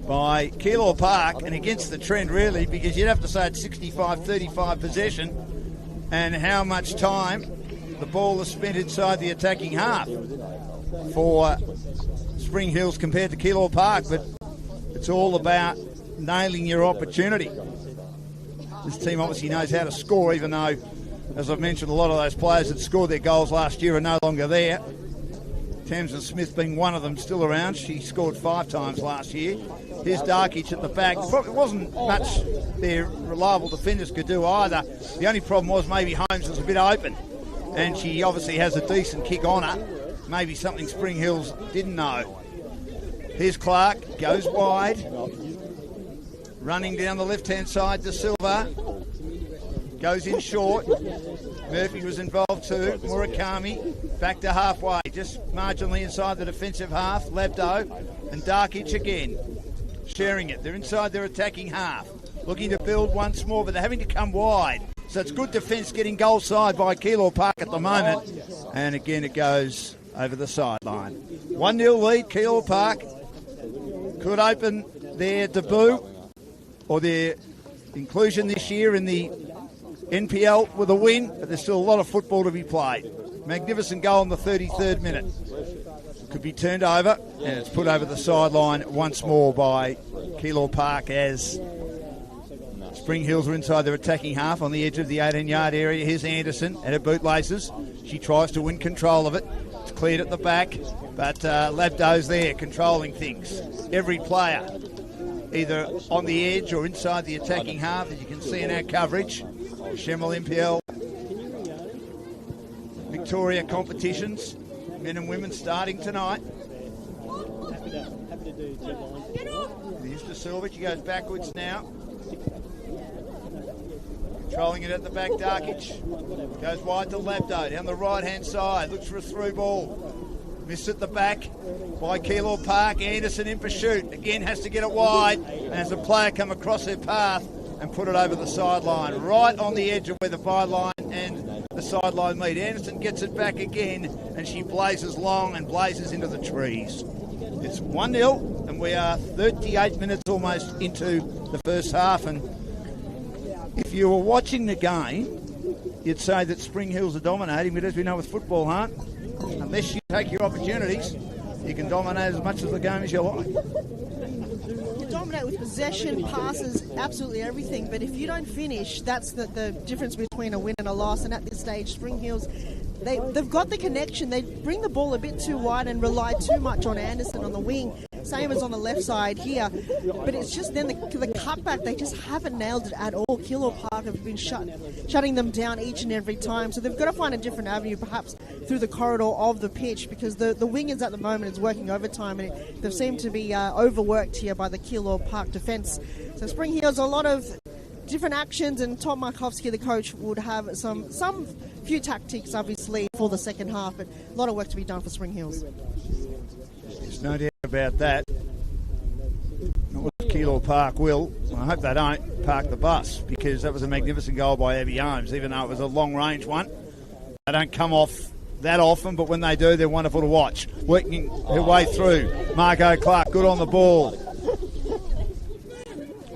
By Keilor Park, and against the trend really, because you'd have to say it's 65-35 possession, and how much time the ball is spent inside the attacking half for Spring Hills compared to Keilor Park, but it's all about nailing your opportunity. This team obviously knows how to score, even though, as I've mentioned, a lot of those players that scored their goals last year are no longer there. Tamsin Smith being one of them, still around. She scored 5 times last year. Here's Darkic at the back. Probably wasn't much their reliable defenders could do either. The only problem was maybe Holmes was a bit open, and she obviously has a decent kick on her. Maybe something Spring Hills didn't know. Here's Clark, goes wide. Running down the left-hand side to Silva. goes in short. Murphy was involved too. Murakami back to halfway, just marginally inside the defensive half. Lebdo and Darkic again, sharing it. They're inside their attacking half, looking to build once more, but they're having to come wide. So it's good defence getting goal side by Keilor Park at the moment. And again it goes over the sideline. 1-0 lead, Keilor Park. Could open their debut or their inclusion this year in the NPL with a win, but there's still a lot of football to be played. Magnificent goal in the 33rd minute. Could be turned over, and it's put over the sideline once more by Keilor Park as Spring Hills are inside their attacking half on the edge of the 18-yard area. Here's Anderson at her bootlaces. She tries to win control of it. It's cleared at the back, but Labdo's there controlling things. Every player either on the edge or inside the attacking half, as you can see in our coverage. Senol NPL Victoria competitions, men and women starting tonight. Here's De Silva, she goes backwards now. Controlling it at the back, Darkic. Goes wide to Labdo, down the right-hand side, looks for a through ball. Missed at the back by Keilor Park. Anderson in pursuit. Again has to get it wide. And as a player come across her path and put it over the sideline. Right on the edge of where the byline and the sideline meet. Anderson gets it back again and she blazes long and blazes into the trees. It's 1-0 and we are 38 minutes almost into the first half. And if you were watching the game, you'd say that Spring Hills are dominating, but as we know with football, unless you take your opportunities, you can dominate as much of the game as you like. You dominate with possession, passes, absolutely everything, but if you don't finish, that's the difference between a win and a loss. And at this stage, Spring Hills, they've got the connection. They bring the ball a bit too wide and rely too much on Anderson on the wing, same as on the left side here. But it's just then the cutback, they just haven't nailed it at all. Keilor Park have been shutting them down each and every time. So they've got to find a different avenue, perhaps through the corridor of the pitch, because the wingers at the moment is working overtime and they seem to be overworked here by the Keilor Park defence. So Spring Hills, a lot of different actions, and Tom Markovsky, the coach, would have some few tactics, obviously, for the second half, but a lot of work to be done for Spring Hills. There's no doubt about that. Not what Keilor Park will. I hope they don't park the bus, because that was a magnificent goal by Abby Holmes, even though it was a long-range one. They don't come off that often, but when they do, they're wonderful to watch. Working her way through. Margot Clark, good on the ball.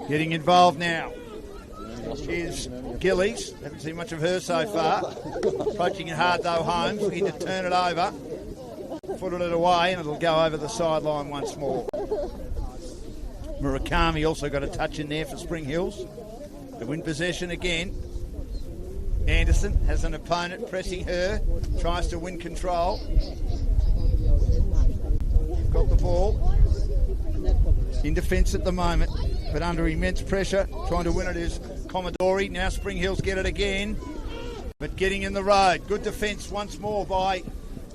Getting involved now. Here's Gillies. Haven't seen much of her so far. Approaching it hard though, Holmes. Looking to turn it over. Footed it away and it'll go over the sideline once more. Murakami also got a touch in there for Spring Hills. They win possession again. Anderson has an opponent pressing her. Tries to win control. Got the ball. In defence at the moment, but under immense pressure. Trying to win it is Commodore. Now Spring Hills get it again, but getting in the road. Good defence once more by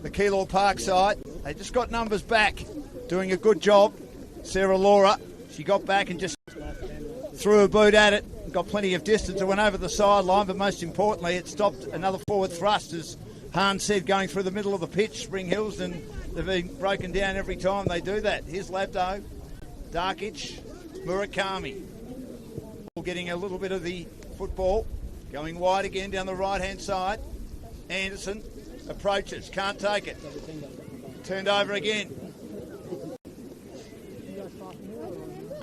the Keilor Park side. They just got numbers back, doing a good job. Sarah Laura, she got back and just threw a boot at it. Got plenty of distance. It went over the sideline, but most importantly, it stopped another forward thrust, as Hans said, going through the middle of the pitch, Spring Hills, and they've been broken down every time they do that. Here's Labdo, Darkic, Murakami. Getting a little bit of the football. Going wide again down the right-hand side. Anderson approaches, can't take it. Turned over again.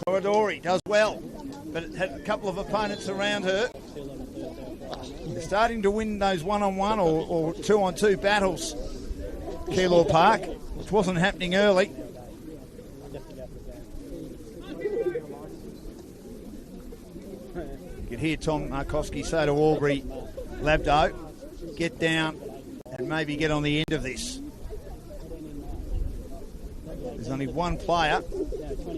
Commodore does well, but it had a couple of opponents around her. They're starting to win those one-on-one or two-on-two battles, Keilor Park, which wasn't happening early. You could hear Tom Markovsky say to Albury, Labdo, get down and maybe get on the end of this. There's only one player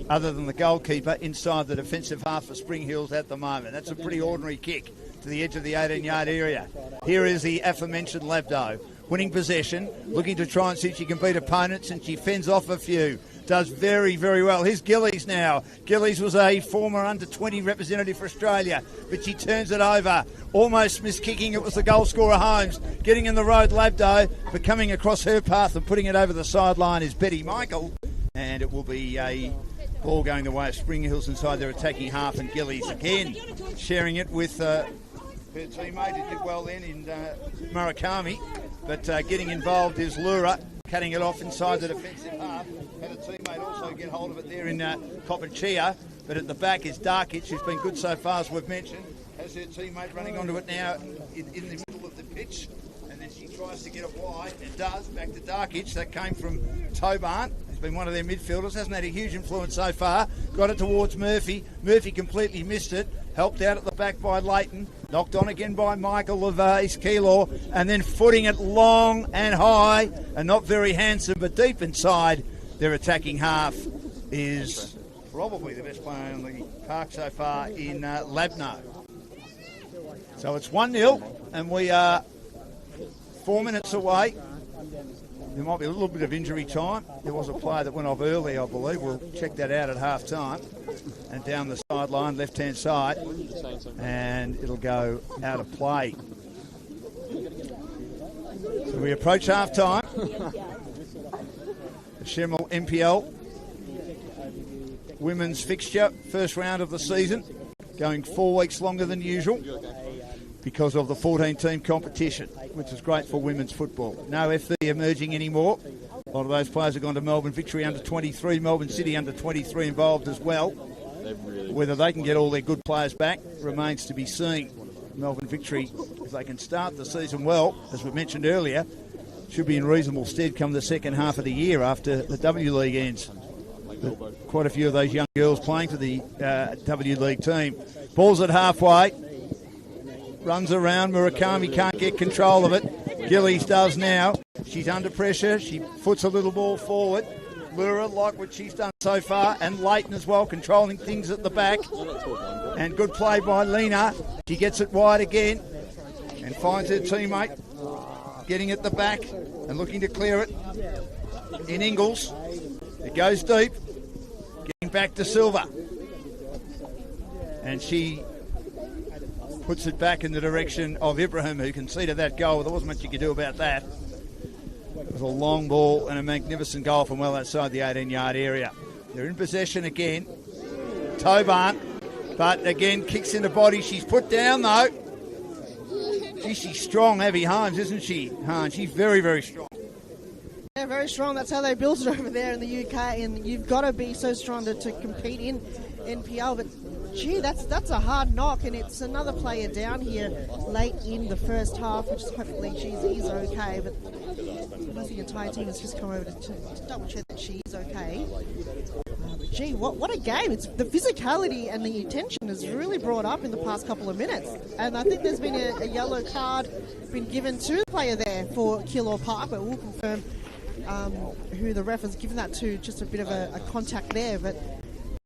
other than the goalkeeper inside the defensive half for Spring Hills at the moment. That's a pretty ordinary kick to the edge of the 18-yard area. Here is the aforementioned Labdo, winning possession, looking to try and see if she can beat opponents, and she fends off a few. does very, very well. Here's Gillies now. Gillies was a former under-20 representative for Australia, but she turns it over. Almost miskicking. It was the goal scorer Holmes. Getting in the road, Labdo, but coming across her path and putting it over the sideline is Betty Michael. And it will be a ball going the way of Spring Hills inside their attacking half, and Gillies again sharing it with her teammate who did well then in Murakami. But getting involved is Lura, cutting it off inside the defensive half. Had a teammate also get hold of it there in Kopachia. But at the back is Darkic, who's been good so far, as we've mentioned. Has her teammate running onto it now in the middle of the pitch. And then she tries to get it wide. It does. Back to Darkic. That came from Tobarn. He's been one of their midfielders. Hasn't had a huge influence so far. Got it towards Murphy. Murphy completely missed it. Helped out at the back by Leighton. Knocked on again by Michael of East Keilor. And then footing it long and high. And not very handsome, but deep inside their attacking half is probably the best player on the park so far in Labno. So it's 1-0, and we are 4 minutes away. There might be a little bit of injury time. There was a player that went off early, I believe. We'll check that out at half time. And down the sideline, left-hand side. And it'll go out of play. So we approach half time. The Senol NPL women's fixture, first round of the season, going 4 weeks longer than usual because of the 14-team competition, which is great for women's football. No FV emerging anymore. A lot of those players have gone to Melbourne Victory under 23, Melbourne City under 23 involved as well. Whether they can get all their good players back remains to be seen. Melbourne Victory, if they can start the season well, as we mentioned earlier, should be in reasonable stead come the second half of the year after the W League ends. But quite a few of those young girls playing for the W League team. Ball's at halfway. Runs around. Murakami can't get control of it. Gillies does now. She's under pressure. She foots a little ball forward. Lura, like what she's done so far, and Leighton as well, controlling things at the back. And good play by Lena. She gets it wide again and finds her teammate getting at the back and looking to clear it in Ingles. It goes deep. Getting back to Silva. And she puts it back in the direction of Ibrahim, who conceded that goal. There wasn't much you could do about that. It was a long ball and a magnificent goal from well outside the 18-yard area. They're in possession again. Tobarn, but again kicks in the body. She's put down though. She's strong, Abby Holmes, isn't she? Holmes, she's very, very strong. Yeah, very strong. That's how they build it over there in the UK, and you've got to be so strong to compete in NPL. But gee, that's a hard knock, and it's another player down here late in the first half, which is hopefully he's okay. But I think the entire team has just come over to double check that she's okay. But gee, what a game! It's the physicality and the tension has really brought up in the past couple of minutes, and I think there's been a yellow card been given to the player there for Keilor Park, but we'll confirm who the ref has given that to. Just a bit of a contact there, but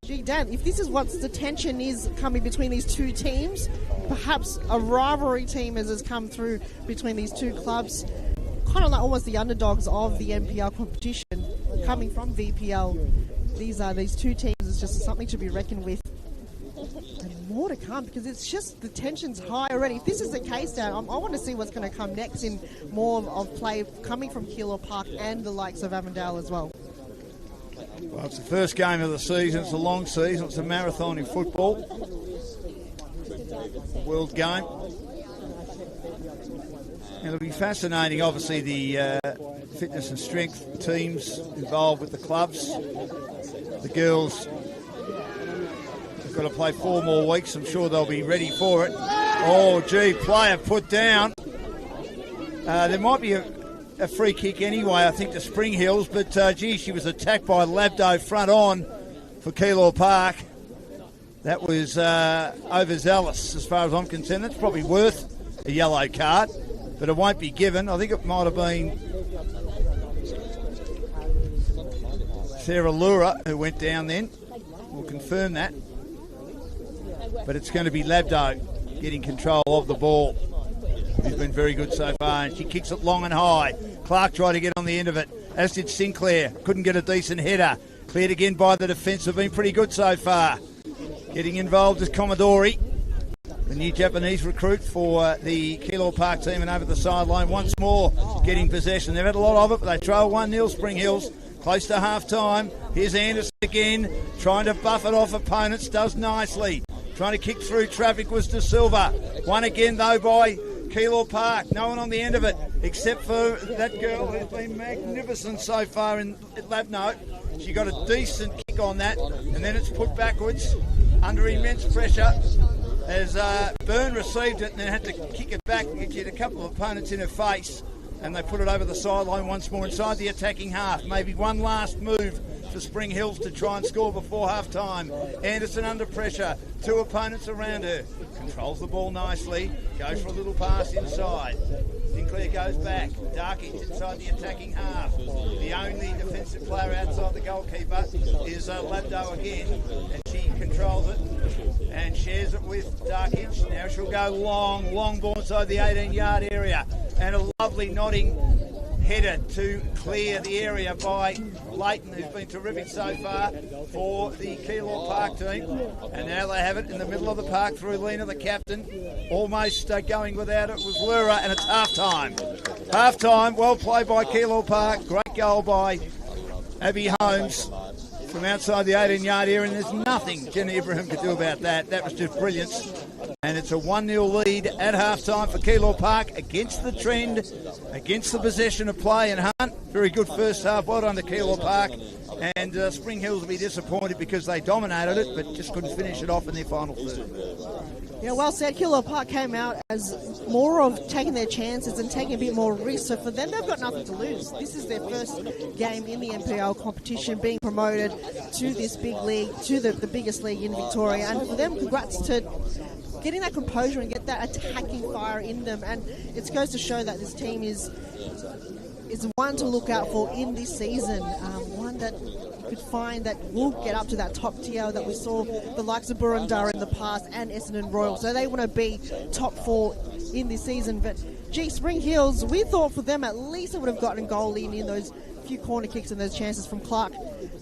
gee, Dan, if this is what the tension is coming between these two teams, perhaps a rivalry team has come through between these two clubs, kind of like almost the underdogs of the NPL competition, coming from VPL. These two teams is just something to be reckoned with. And more to come, because it's just the tension's high already. If this is the case, Dan, I want to see what's going to come next in more of play coming from Keilor Park and the likes of Avondale as well. Well, it's the first game of the season. It's a long season. It's a marathon in football. World game. It'll be fascinating, obviously, the fitness and strength teams involved with the clubs. The girls have got to play 4 more weeks. I'm sure they'll be ready for it. Oh, gee, player put down. There might be a free kick anyway, I think, to Spring Hills, but gee, she was attacked by Labdo front on for Keilor Park. That was overzealous as far as I'm concerned. That's probably worth a yellow card, but it won't be given. I think it might have been Sarah Lura who went down then. We'll confirm that. But it's going to be Labdo getting control of the ball. He's been very good so far, and she kicks it long and high. Clark tried to get on the end of it, as did Sinclair. Couldn't get a decent header. Cleared again by the defence. Have been pretty good so far. Getting involved is Commodori, the new Japanese recruit for the Keilor Park team, and over the sideline once more getting possession. They've had a lot of it, but they trail 1-0 Spring Hills. Close to half-time. Here's Anderson again, trying to buff it off opponents. Does nicely. Trying to kick through traffic was De Silva. Won again, though, by Keilor Park. No one on the end of it, except for that girl who's been magnificent so far in lab note. She got a decent kick on that, and then it's put backwards under immense pressure as Byrne received it and then had to kick it back and get a couple of opponents in her face. And they put it over the sideline once more inside the attacking half. Maybe one last move for Spring Hills to try and score before half-time. Anderson under pressure. 2 opponents around her. Controls the ball nicely. Goes for a little pass inside. Sinclair goes back. Darkins inside the attacking half. The only defensive player outside the goalkeeper is Labdo again. And she controls it and shares it with Darkins. Now she'll go long ball inside the 18-yard area. And a lovely nodding header to clear the area by Leighton, who's been terrific so far for the Keilor Park team. And now they have it in the middle of the park through Lena, the captain. Almost going without it was Lura, and it's half-time. Half-time, well played by Keilor Park. Great goal by Abby Holmes from outside the 18-yard area, and there's nothing Jenna Ibrahim could do about that. That was just brilliance. And it's a 1-0 lead at half-time for Keilor Park against the trend, against the possession of play and Hunt. Very good first half. Well done to Keilor Park. And Spring Hills will be disappointed because they dominated it but just couldn't finish it off in their final third. Yeah, well said. Keilor Park came out as more of taking their chances and taking a bit more risk. So for them, they've got nothing to lose. This is their first game in the NPL competition, being promoted to this big league, to the biggest league in Victoria. And for them, congrats to getting that composure and get that attacking fire in them. And it goes to show that this team is one to look out for in this season. One that you could find that will get up to that top tier that we saw the likes of Burundara in the past and Essendon Royal. So they want to be top 4 in this season. But gee, Spring Hills, we thought for them at least they would have gotten a goal in those few corner kicks and those chances from Clark.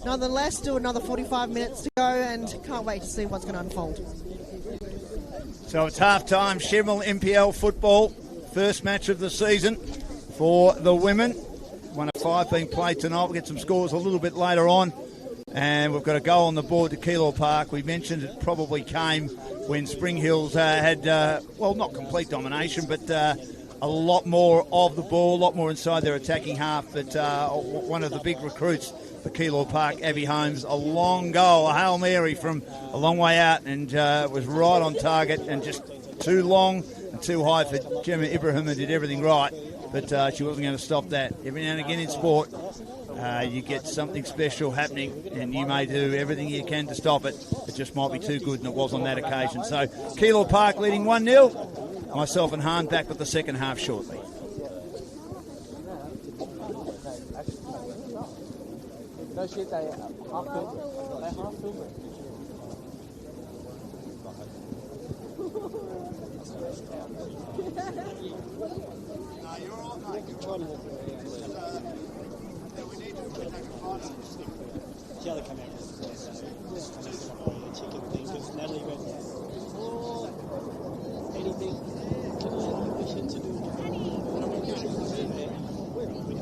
Nonetheless, still another 45 minutes to go, and can't wait to see what's going to unfold. So it's half-time, Senol NPL football. First match of the season for the women. 1 of 5 being played tonight. We'll get some scores a little bit later on. And we've got a goal on the board to Keilor Park. We mentioned it probably came when Spring Hills had, not complete domination, but a lot more of the ball, a lot more inside their attacking half. But one of the big recruits for Keilor Park, Abby Holmes, a long goal, a Hail Mary from a long way out, and was right on target and just too long and too high for Gemma Ibrahim, who did everything right. But she wasn't going to stop that. Every now and again in sport, you get something special happening, and you may do everything you can to stop it. It just might be too good, and it was on that occasion. So Keilor Park leading 1-0. Myself and Hahn back with the second half shortly. No shit, they half filmed it. They half filmed it. No, you're all right, mate. You're right. We need to take a photo. The other came out chicken thing because Natalie went, anything, can I have permission to do it? Where are we?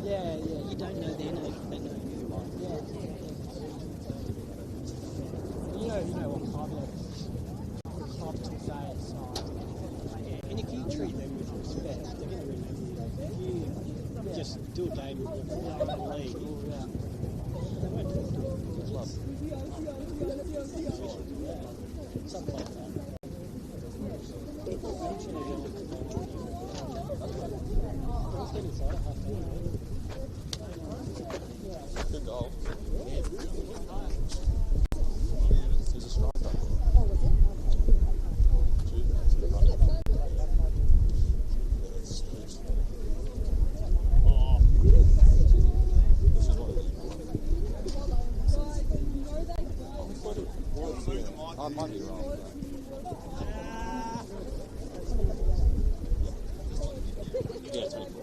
Yeah, you don't know their name, they know you. Yeah. You know what Pablo to say aside. And if you treat them with respect, they're going to remember you. If you just do a game with them in the league, they won't talk to you. Something like that. Good goal. He's a striker. Might be wrong. Yeah, 24.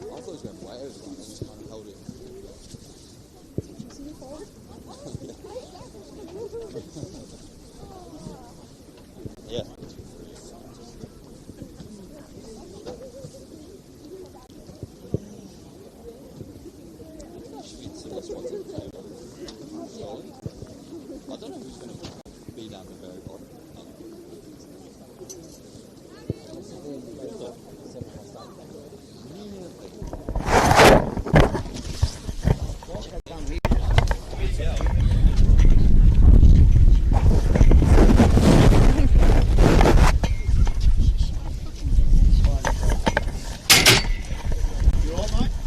I thought he was going way over that. He just kind of held it. Yeah. I don't know who's going to be down the very bottom.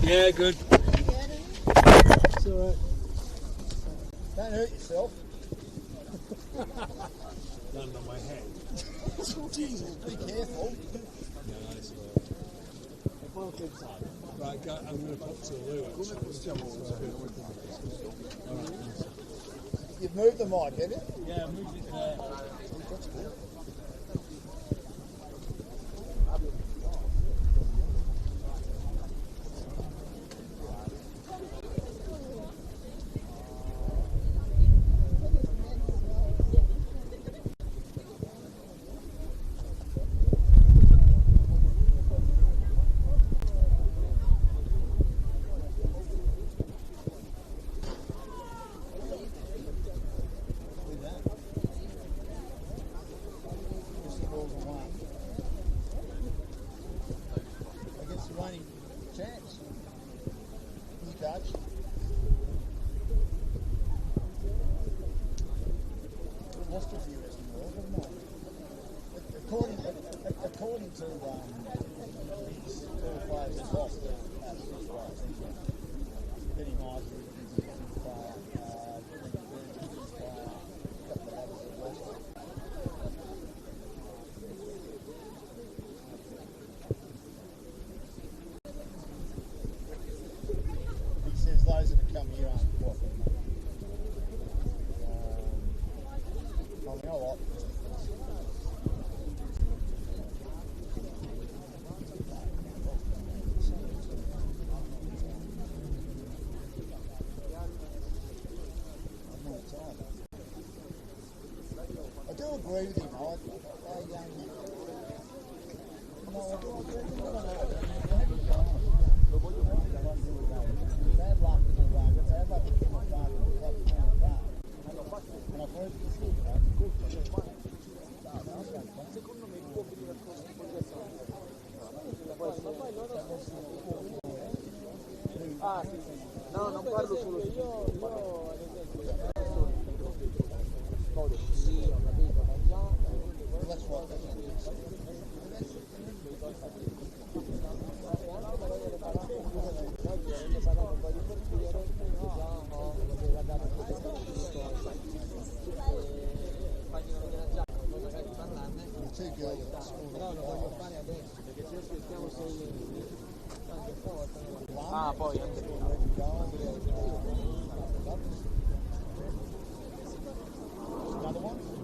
Yeah, good. It's all right. Don't hurt yourself. Land on my head. Jesus, be careful. No, it's all right. Right, I'm going to put to the loo. You've moved the mic, have you? Yeah, move it there. Against the reigning champs. You coach. We've lost a few rest in the world, haven't we? According to these all players have lost Benny Myers, he says those that have come here aren't welcome. I mean, I like I do agree with him. I do agree with him. Bad luck in the run. Bad luck in the run. And I've heard this No, non parlo solo io sì, ho capito, ma già That's right. Two girls. no, lo voglio fare adesso, perché se aspettiamo 6 mesi, tante volte. Poi anche Another one?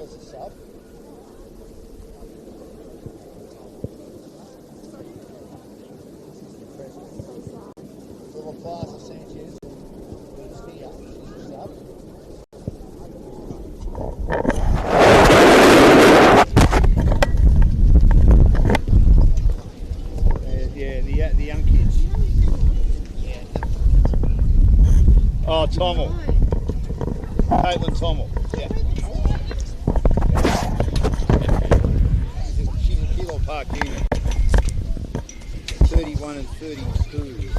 as a sub. Keilor Park, Sanchez, here, sub. Yeah, the young kids. Yeah. Oh, Tommel. Caitlin Tommel. Yeah. She's a Keilor Park unit. 31 and 32.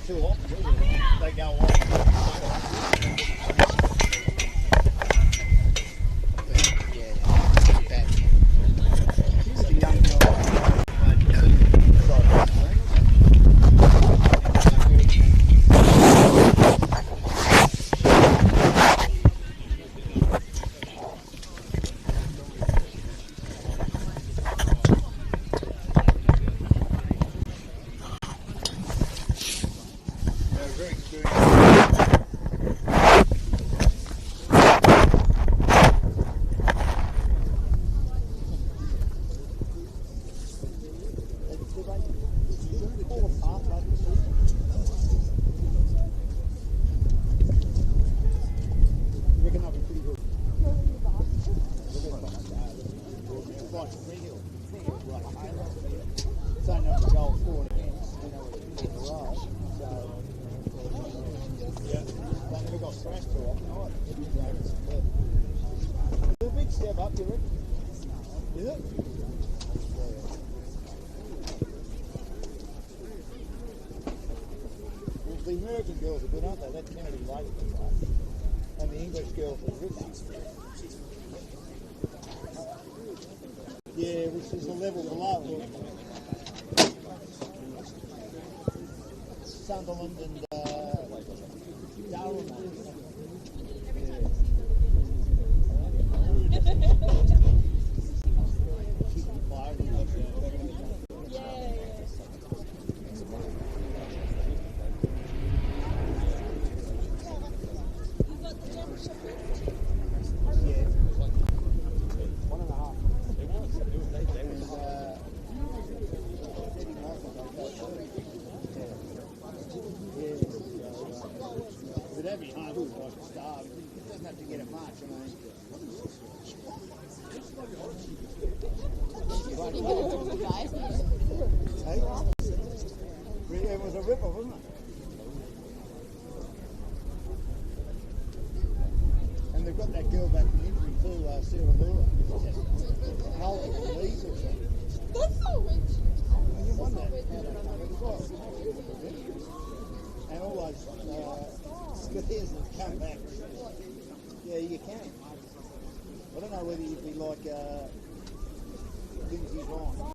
Too often, they go on. The young very experienced. A big step up, you reckon? Is it? Well, the American girls are good, aren't they? That's Kennedy Lake, right? And the English girls are rich. Yeah, which is a level below. Sunderland and Darwin. But every home would like to starve. It doesn't have to get it much, I mean. It was a ripper, wasn't it? And they've got that girl back from injury too, Sarah Lura. Multiple knees or something. That's so rich. And you won that. And all those skiers that come back. Yeah, you can. I don't know whether you'd be like things he's on.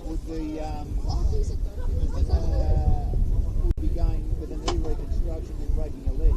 Would be going with a knee reconstruction and breaking a leg.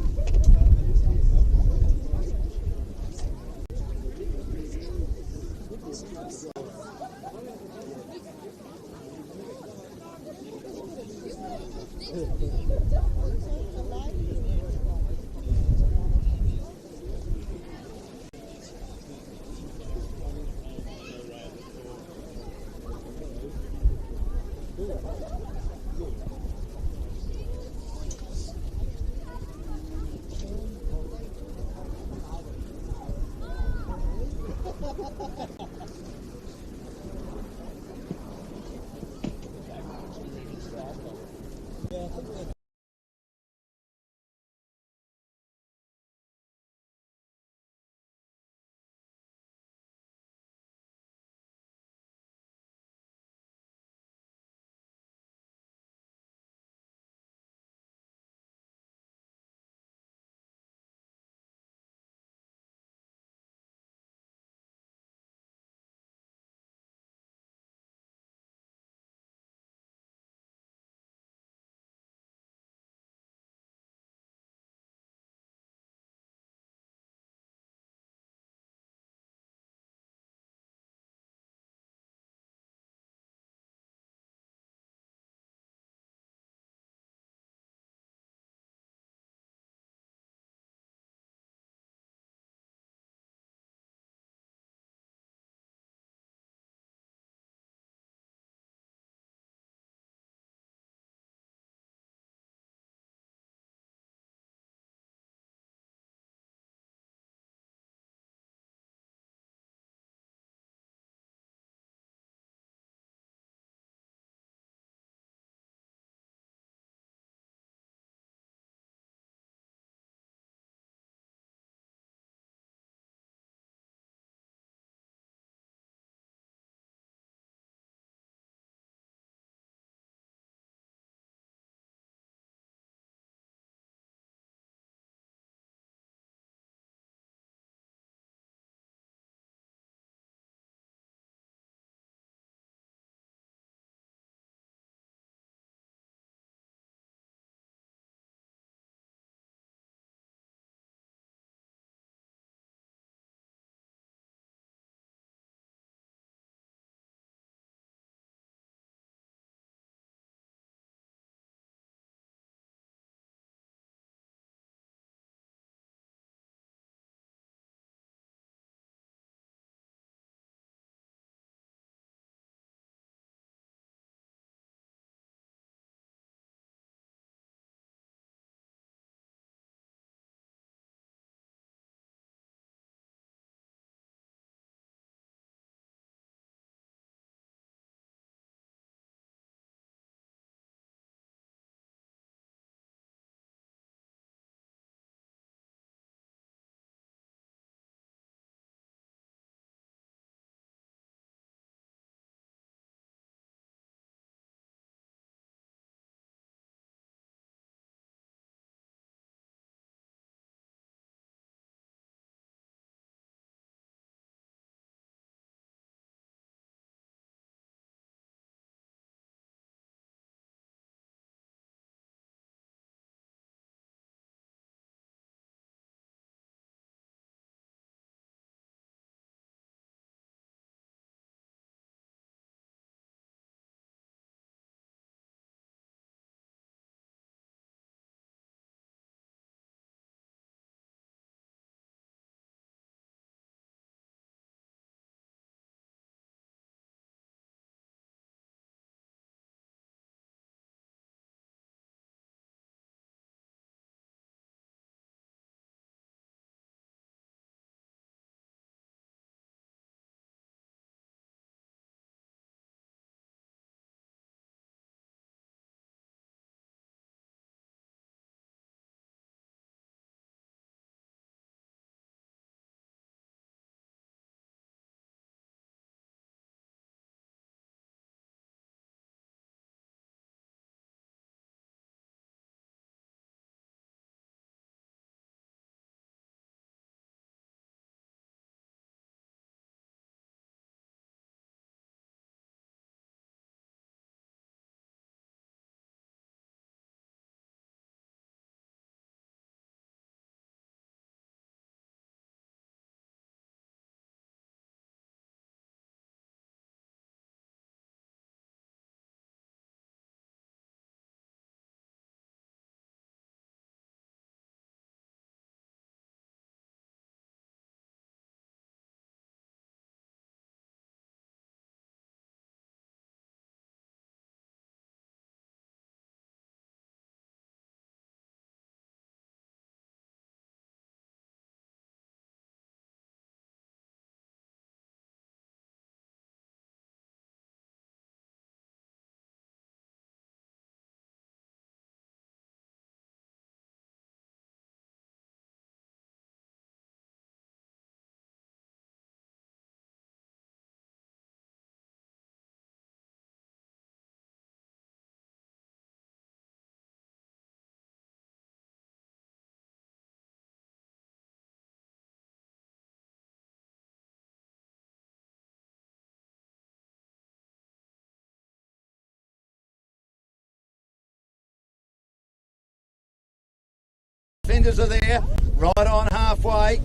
defenders are there, right on halfway.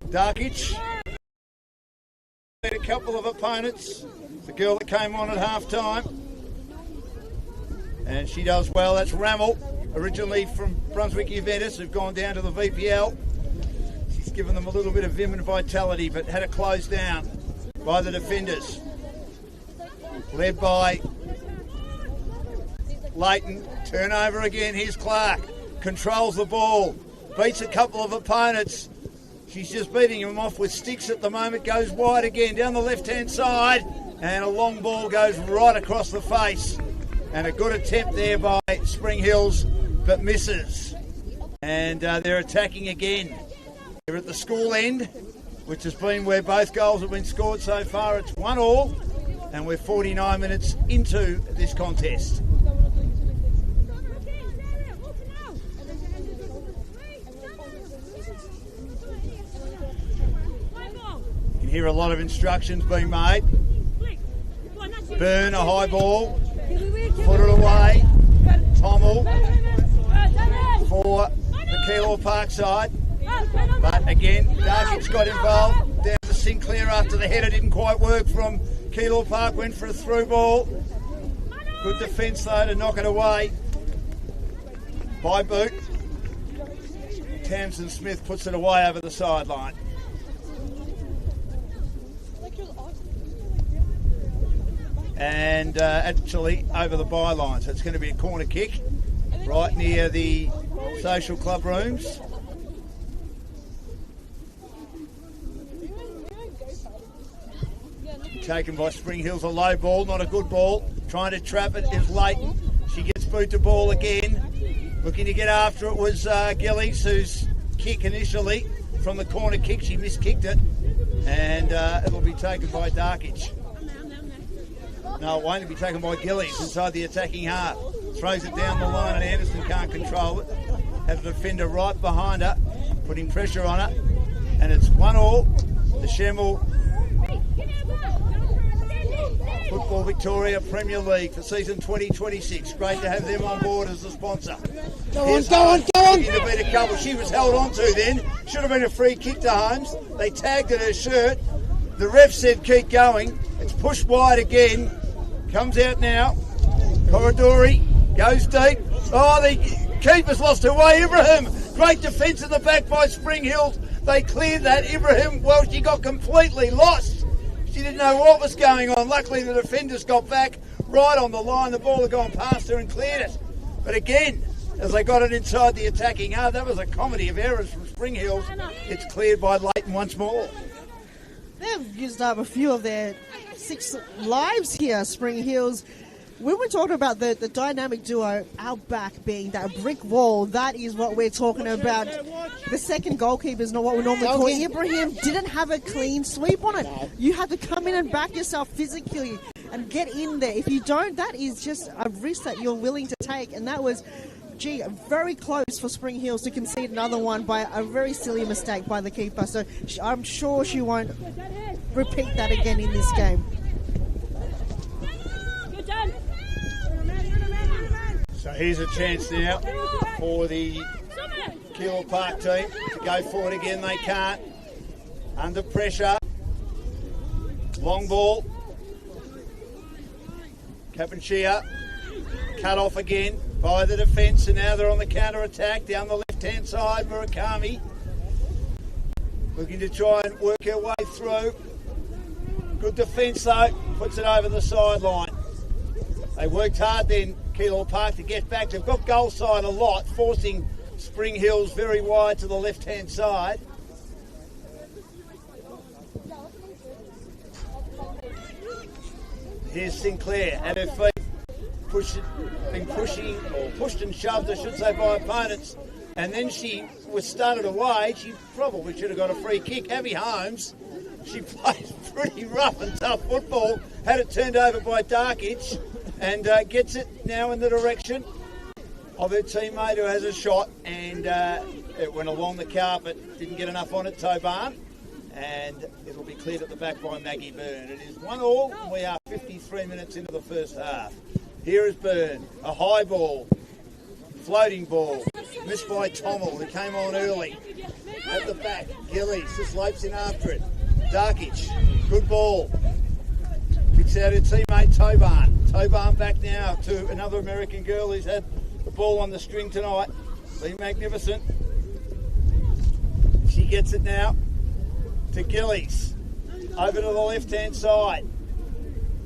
Darkic, a couple of opponents. The girl that came on at half time. And she does well. That's Rammel, originally from Brunswick Juventus, who've gone down to the VPL. She's given them a little bit of vim and vitality, but had it closed down by the defenders. Led by Leighton. Turnover again. Here's Clark. Controls the ball. Beats a couple of opponents. She's just beating them off with sticks at the moment. Goes wide again down the left-hand side. And a long ball goes right across the face. And a good attempt there by Spring Hills, but misses. And they're attacking again. They're at the school end, which has been where both goals have been scored so far. It's 1-1, and we're 49 minutes into this contest. You can hear a lot of instructions being made. Burn a high ball. Put it away. Tommel for the Keilor Park side. But again, Darkic's got involved. Down to Sinclair after the header didn't quite work from Keilor Park. Went for a through ball. Good defence though to knock it away. By boot. Tamsin Smith puts it away over the sideline. And actually over the byline. So it's going to be a corner kick right near the social club rooms. Taken by Spring Hills, a low ball, not a good ball. Trying to trap it is Leighton. She gets boot to ball again. Looking to get after it was Gillies, whose kick initially from the corner kick. She miskicked it. And it'll be taken by Darkic. No, it won't. It'll be taken by Gillies inside the attacking half. Throws it down the line and Anderson can't control it. Has a defender right behind her, putting pressure on her. And it's 1-1. The Schemmel Football Victoria Premier League for season 2026. Great to have them on board as the sponsor. Go on. To beat a couple. She was held on to then. Should have been a free kick to Holmes. They tagged at her shirt. The ref said keep going. It's pushed wide again. Comes out now. Corridori goes deep. Oh, the keeper's lost her way. Ibrahim. Great defence in the back by Spring Hills. They cleared that. Ibrahim, well, she got completely lost. She didn't know what was going on. Luckily, the defenders got back right on the line. The ball had gone past her and cleared it. But again, as they got it inside the attacking half, that was a comedy of errors from Spring Hills. It's cleared by Leighton once more. They've used up a few of their 6 lives here, Spring Hills. When we're talking about the dynamic duo, our back being that brick wall, that is what we're talking about. The second goalkeeper is not what we normally call it. Ibrahim didn't have a clean sweep on it. You had to come in and back yourself physically and get in there. If you don't, that is just a risk that you're willing to take. And that was, very close for Spring Hills to concede another one by a very silly mistake by the keeper. So I'm sure she won't repeat that again in this game. So here's a chance now for the Keilor Park team to go forward again. They can't. Under pressure. Long ball. Capenchia cut off again by the defence, and now they're on the counter-attack down the left-hand side. Murakami looking to try and work her way through. Good defence though, puts it over the sideline. They worked hard then, Keilor Park, to get back. They've got goal side a lot, forcing Spring Hills very wide to the left-hand side. Here's Sinclair at her feet. Pushed and shoved, I should say, by opponents. And then she was started away. She probably should have got a free kick. Abby Holmes, she plays pretty rough and tough football. Had it turned over by Darkic and gets it now in the direction of her teammate who has a shot. And it went along the carpet. Didn't get enough on it, Toban. And it'll be cleared at the back by Maggie Byrne. It is 1-1, and we are 53 minutes into the first half. Here is Byrne, a high ball Floating ball. Missed by Tommel, who came on early. At the back, Gillies just leaps in after it. Darkic, good ball. Kicks out her teammate Tobarn. Tobarn back now to another American girl who's had the ball on the string tonight. Lee Magnificent. She gets it now to Gillies. Over to the left-hand side.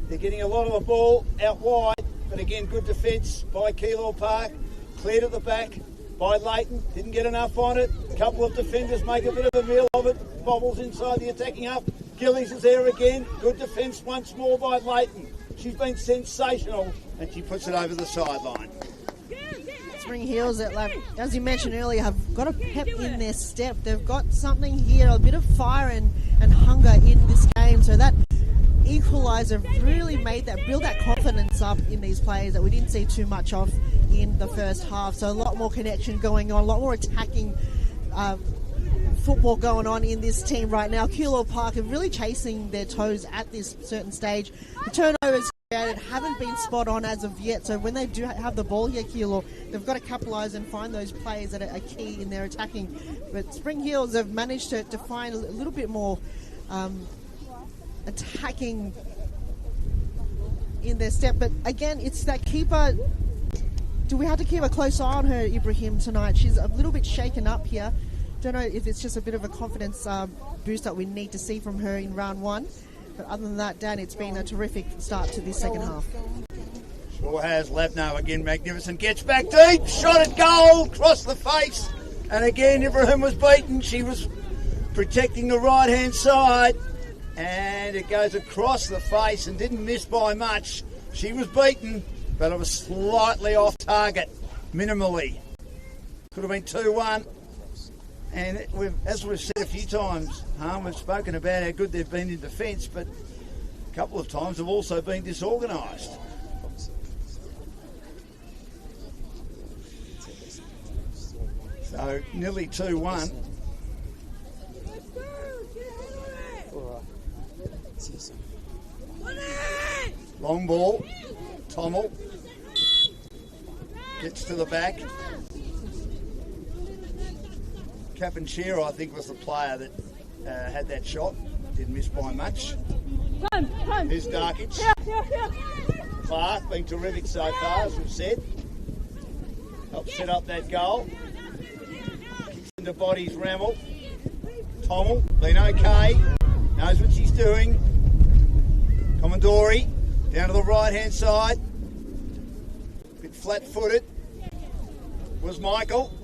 They're getting a lot of the ball out wide, but again, good defence by Keilor Park. Cleared at the back by Leighton. Didn't get enough on it. A couple of defenders make a bit of a meal of it. Bobbles inside the attacking half. Gillies is there again. Good defence once more by Leighton. She's been sensational, and she puts it over the sideline. Spring Heels, that, like, as you mentioned earlier, have got a pep in their step. They've got something here, a bit of fire and hunger in this game. So that equaliser really made that, build that confidence up in these players that we didn't see too much of in the first half. So a lot more connection going on, a lot more attacking football going on in this team right now. Keilor Park are really chasing their toes at this certain stage. The turnovers created haven't been spot on as of yet, so when they do have the ball here, Keilor, they've got to capitalise and find those players that are key in their attacking. But Spring Heels have managed to find a little bit more attacking in their step. But again, it's that keeper. Do we have to keep a close eye on her, Ibrahim, tonight? She's a little bit shaken up here. Don't know if it's just a bit of a confidence boost that we need to see from her in round one. But other than that, Dan, it's been a terrific start to this second half. Sure has. Labno again, Magnificent. Gets back deep. Shot at goal. Across the face. And again, Ibrahim was beaten. She was protecting the right-hand side. And it goes across the face and didn't miss by much. She was beaten, but it was slightly off target, minimally. Could have been 2-1. And as we've said a few times, we've spoken about how good they've been in defence, but a couple of times they've also been disorganised. So nearly 2-1. Long ball. Tommel gets to the back. Capinchero, I think, was the player that had that shot. Didn't miss by much. Here's Darkic. Clark been terrific so far, as we've said. Helped set up that goal. Kicks into bodies, Rammel. Tommel, been okay. Knows what she's doing. Commodori, down to the right-hand side. Bit flat-footed. Was Michael.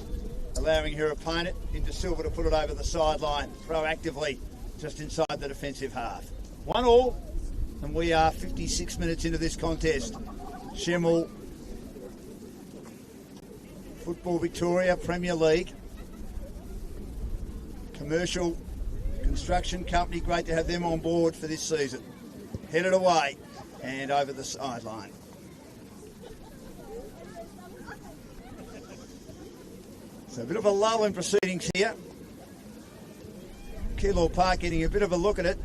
Allowing her opponent into Silver to put it over the sideline proactively just inside the defensive half. 1-1, and we are 56 minutes into this contest. Schemmel, Football Victoria, Premier League. Commercial construction company, great to have them on board for this season. Headed away and over the sideline. So a bit of a lull in proceedings here. Keilor Park getting a bit of a look at it.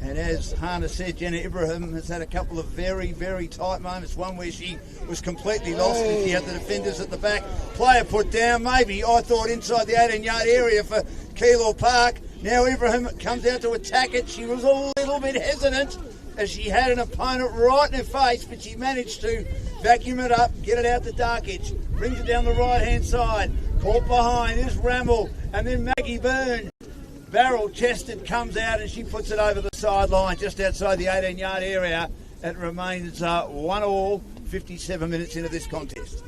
And as Hannah said, Jenna Ibrahim has had a couple of very, very tight moments. One where she was completely lost and she had the defenders at the back. Player put down, maybe, I thought, inside the 18-yard area for Keilor Park. Now Ibrahim comes out to attack it. She was a little bit hesitant as she had an opponent right in her face, but she managed to vacuum it up, get it out to Darkic. Brings it down the right-hand side. Caught behind is Rammel, and then Maggie Byrne. Barrel-chested comes out and she puts it over the sideline just outside the 18-yard area. It remains 1-1, 57 minutes into this contest.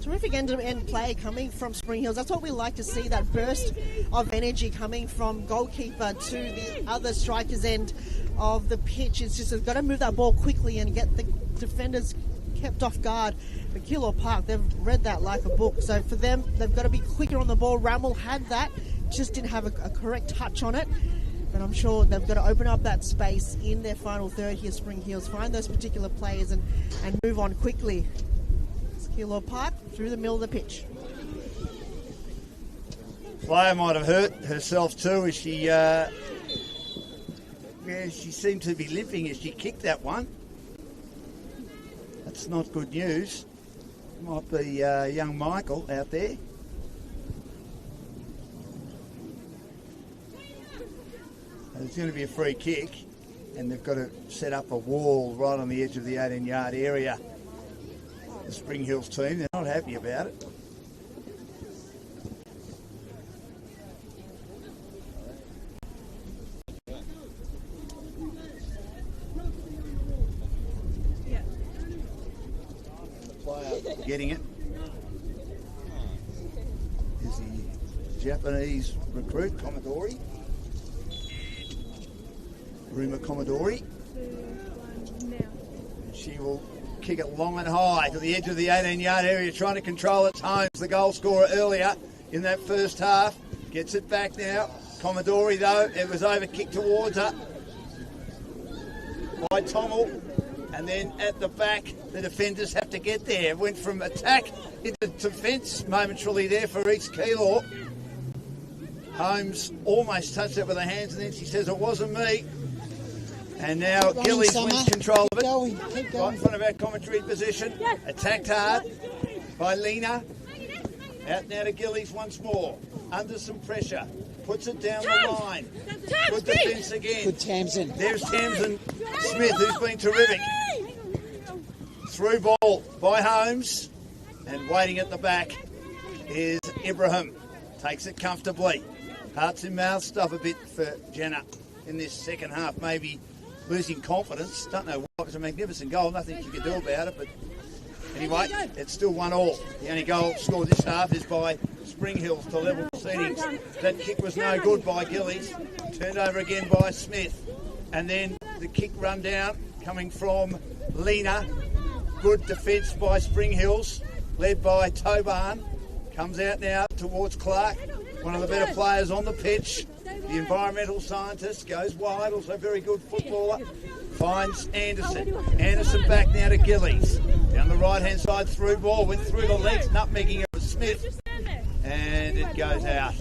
Terrific end-to-end play coming from Spring Heels. That's what we like to see, that burst of energy coming from goalkeeper to the other striker's end of the pitch. It's just, they've got to move that ball quickly and get the defenders kept off guard. But Keilor Park, they've read that like a book. So for them, they've got to be quicker on the ball. Rammel had that, just didn't have a correct touch on it. But I'm sure they've got to open up that space in their final third here, Spring Heels. Find those particular players and move on quickly. It's Keilor Park through the middle of the pitch. Player might have hurt herself too as she, she seemed to be limping as she kicked that one. That's not good news. Might be young Michael out there. There's going to be a free kick, and they've got to set up a wall right on the edge of the 18-yard area. The Spring Hills team, they're not happy about it. Getting it is the Japanese recruit, Commodore. Ruma Commodore. And she will kick it long and high to the edge of the 18-yard area, trying to control its Holmes, the goal scorer earlier in that first half. Gets it back now. Commodore, though, it was over-kicked towards her by Tommel. And then at the back, the defenders have to get there. Went from attack into defence momentarily there for East Keilor. Holmes almost touched it with her hands, and then she says, it wasn't me. And now Gillies wins control of it. Keep Right in front of our commentary position. Attacked hard by Lena. Out now to Gillies once more. Under some pressure. Puts it down the line. Good defence again. Good Tamsin. There's Tamsin Smith, who's been terrific. Through ball by Holmes. And waiting at the back is Ibrahim. Takes it comfortably. Hearts in mouth stuff a bit for Jenna in this second half. Maybe losing confidence. Don't know what. It's a magnificent goal. Nothing she can do about it. But anyway, it's still 1-1. The only goal scored this half is by Spring Hills to level proceedings. That kick was no good by Gillies. Turned over again by Smith. And then the kick run down coming from Lena. Good defence by Spring Hills, led by Toban. Comes out now towards Clark, one of the better players on the pitch. The environmental scientist goes wide, also very good footballer. Finds Anderson. Anderson back now to Gillies. Down the right-hand side through ball, went through the legs, nutmegging it with Smith. And it goes out.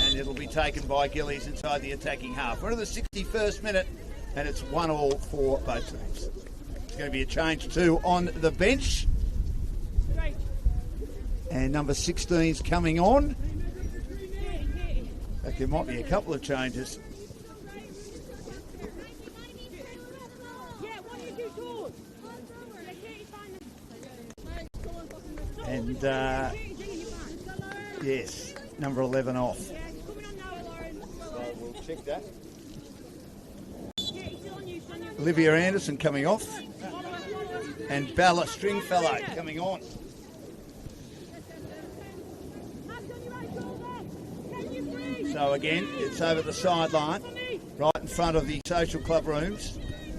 And it'll be taken by Gillies inside the attacking half. We're in the 61st minute, and it's 1-1 for both teams. It's going to be a change too on the bench. And number 16's coming on. In fact, there might be a couple of changes. And yes, number 11 off. So we'll check that. Olivia Anderson coming off. And Bella Stringfellow coming on. So again, it's over the sideline, right in front of the social club rooms.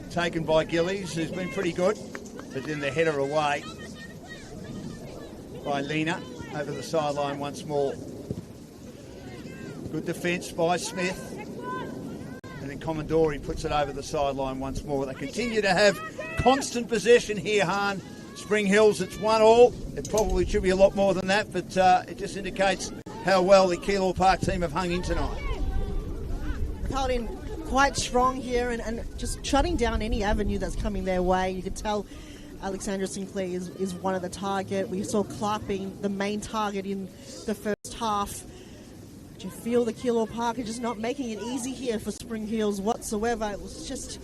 Taken by Gillies, who's been pretty good, but then the header away by Lena over the sideline once more. Good defence by Smith. And then Commodore puts it over the sideline once more. They continue to have constant possession here, Hahn. Spring Hills, it's 1-1. It probably should be a lot more than that, but it just indicates how well the Keilor Park team have hung in tonight. Held in quite strong here and just shutting down any avenue that's coming their way. You can tell Alexandra Sinclair is one of the target. We saw Clark being the main target in the first half. Do you feel the Keilor Park are just not making it easy here for Spring Hills whatsoever? It was just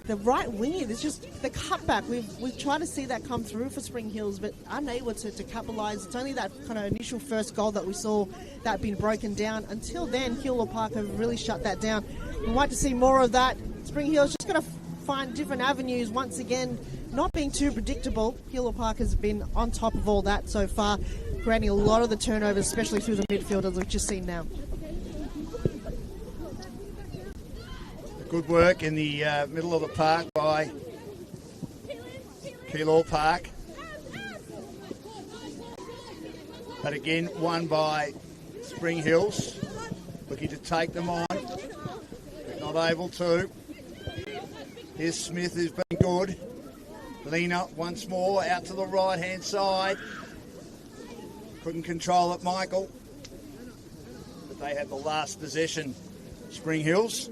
the right wing. It's just the cutback. We've tried to see that come through for Spring Hills, but unable to capitalise. It's only that kind of initial first goal that we saw that been broken down. Until then, Keilor Park have really shut that down. We'd like to see more of that. Spring Hills just got to find different avenues once again, not being too predictable. Keilor Park has been on top of all that so far, creating a lot of the turnovers, especially through the midfield, as we've just seen now. Good work in the middle of the park by Keilor Park. But again, won by Spring Hills. Looking to take them on, but not able to. Here's Smith, who's been good. Lena once more out to the right-hand side. Couldn't control it, Michael. But they had the last possession, Spring Hills.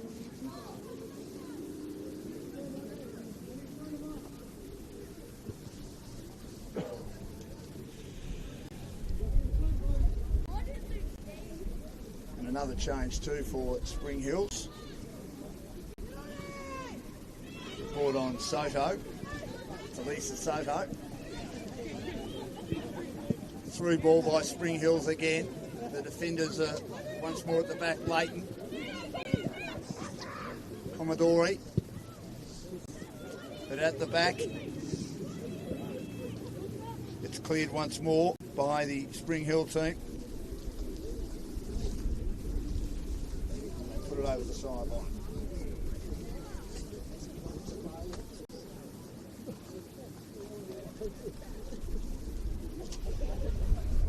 Another change too for Spring Hills. Brought on Soto, Elisa Soto. Through ball by Spring Hills again. The defenders are once more at the back, Leighton. Commodore. But at the back, it's cleared once more by the Spring Hill team. Put it over the sideline.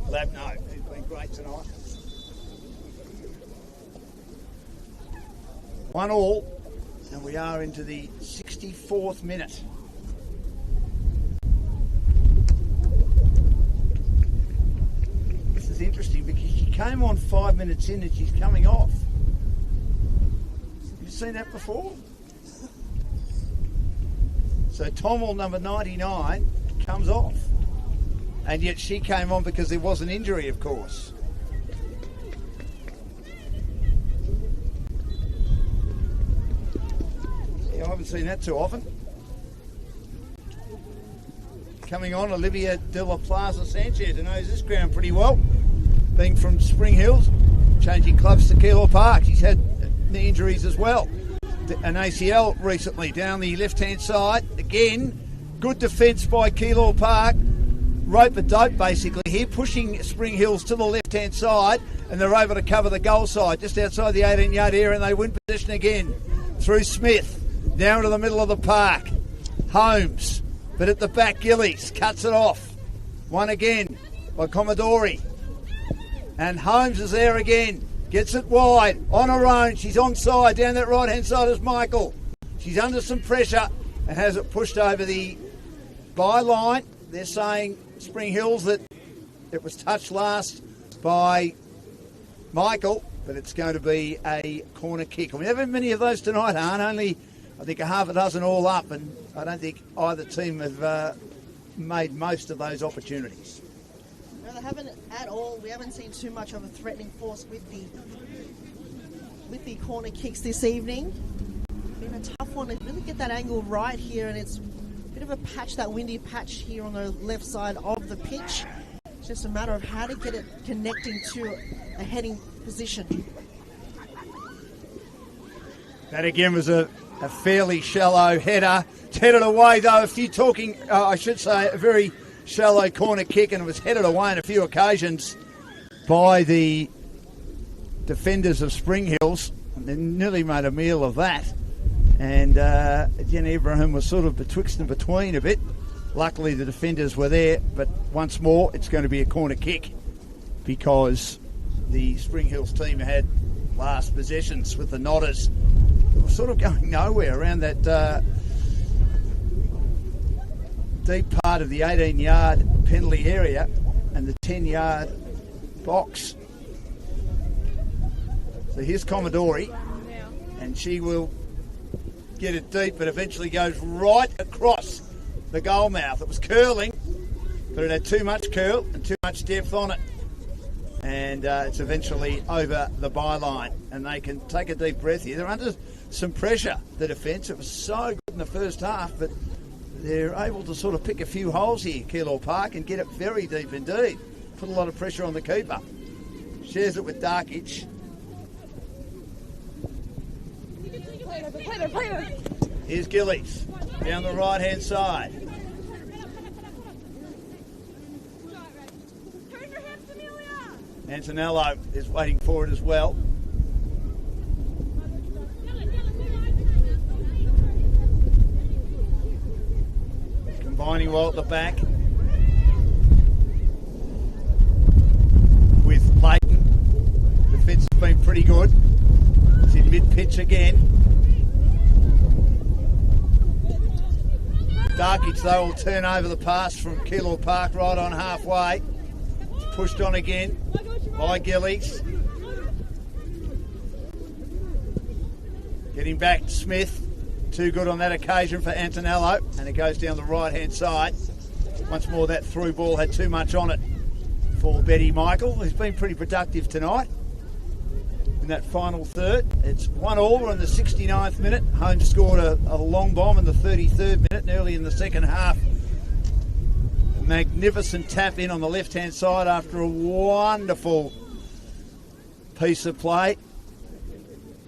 Labno, he's been great tonight. 1-1, and we are into the 64th minute. This is interesting because she came on 5 minutes in and she's coming off. Have you seen that before? So Tommel, number 99, comes off. And yet she came on because there was an injury, of course. Yeah, I haven't seen that too often. Coming on, Olivia De La Plaza Sanchez, who knows this ground pretty well, being from Spring Hills, changing clubs to Keilor Park. She's had knee injuries as well. An ACL recently down the left-hand side. Again, good defence by Keilor Park. Rope a dope basically here, pushing Spring Hills to the left-hand side, and they're able to cover the goal side just outside the 18-yard area, and they win possession again through Smith, down to the middle of the park. Holmes, but at the back, Gillies cuts it off. One again by Commodore. And Holmes is there again, gets it wide, on her own. She's onside, down that right-hand side is Michael. She's under some pressure and has it pushed over the byline. They're saying, Spring Hills, that it was touched last by Michael, but it's going to be a corner kick. We haven't many of those tonight, aren't only, I think, a half a dozen all up, and I don't think either team have made most of those opportunities. No, they haven't at all. We haven't seen too much of a threatening force with the corner kicks this evening. Been a tough one to really get that angle right here, and it's bit of a patch, that windy patch here on the left side of the pitch. It's just a matter of how to get it connecting to a heading position. That again was a fairly shallow header. It's headed away though, a very shallow corner kick, and it was headed away on a few occasions by the defenders of Spring Hills. And they nearly made a meal of that. And Jenny Ibrahim was sort of betwixt and between a bit. Luckily the defenders were there, but once more it's going to be a corner kick because the Spring Hills team had last possessions with the Nodders. They were sort of going nowhere around that deep part of the 18-yard penalty area and the 10-yard box. So here's Commodore, and she will get it deep, but eventually goes right across the goal mouth. It was curling, but it had too much curl and too much depth on it. And it's eventually over the byline, and they can take a deep breath here. They're under some pressure, the defence. It was so good in the first half, but they're able to sort of pick a few holes here, Keilor Park, and get it very deep indeed. Put a lot of pressure on the keeper. Shares it with Darkic. Here's Gillies down the right-hand side. Antonello is waiting for it as well. Combining well at the back with Leighton. The defence has been pretty good. It's in mid-pitch again. Darkic, though, will turn over the pass from Keilor Park right on halfway. It's pushed on again by Gillies. Getting back to Smith. Too good on that occasion for Antonello. And it goes down the right-hand side. Once more, that through ball had too much on it for Betty Michael, who's been pretty productive tonight. in that final third. It's 1-all. We're in the 69th minute. Holmes scored a long bomb in the 33rd minute and early in the second half. A magnificent tap in on the left-hand side after a wonderful piece of play.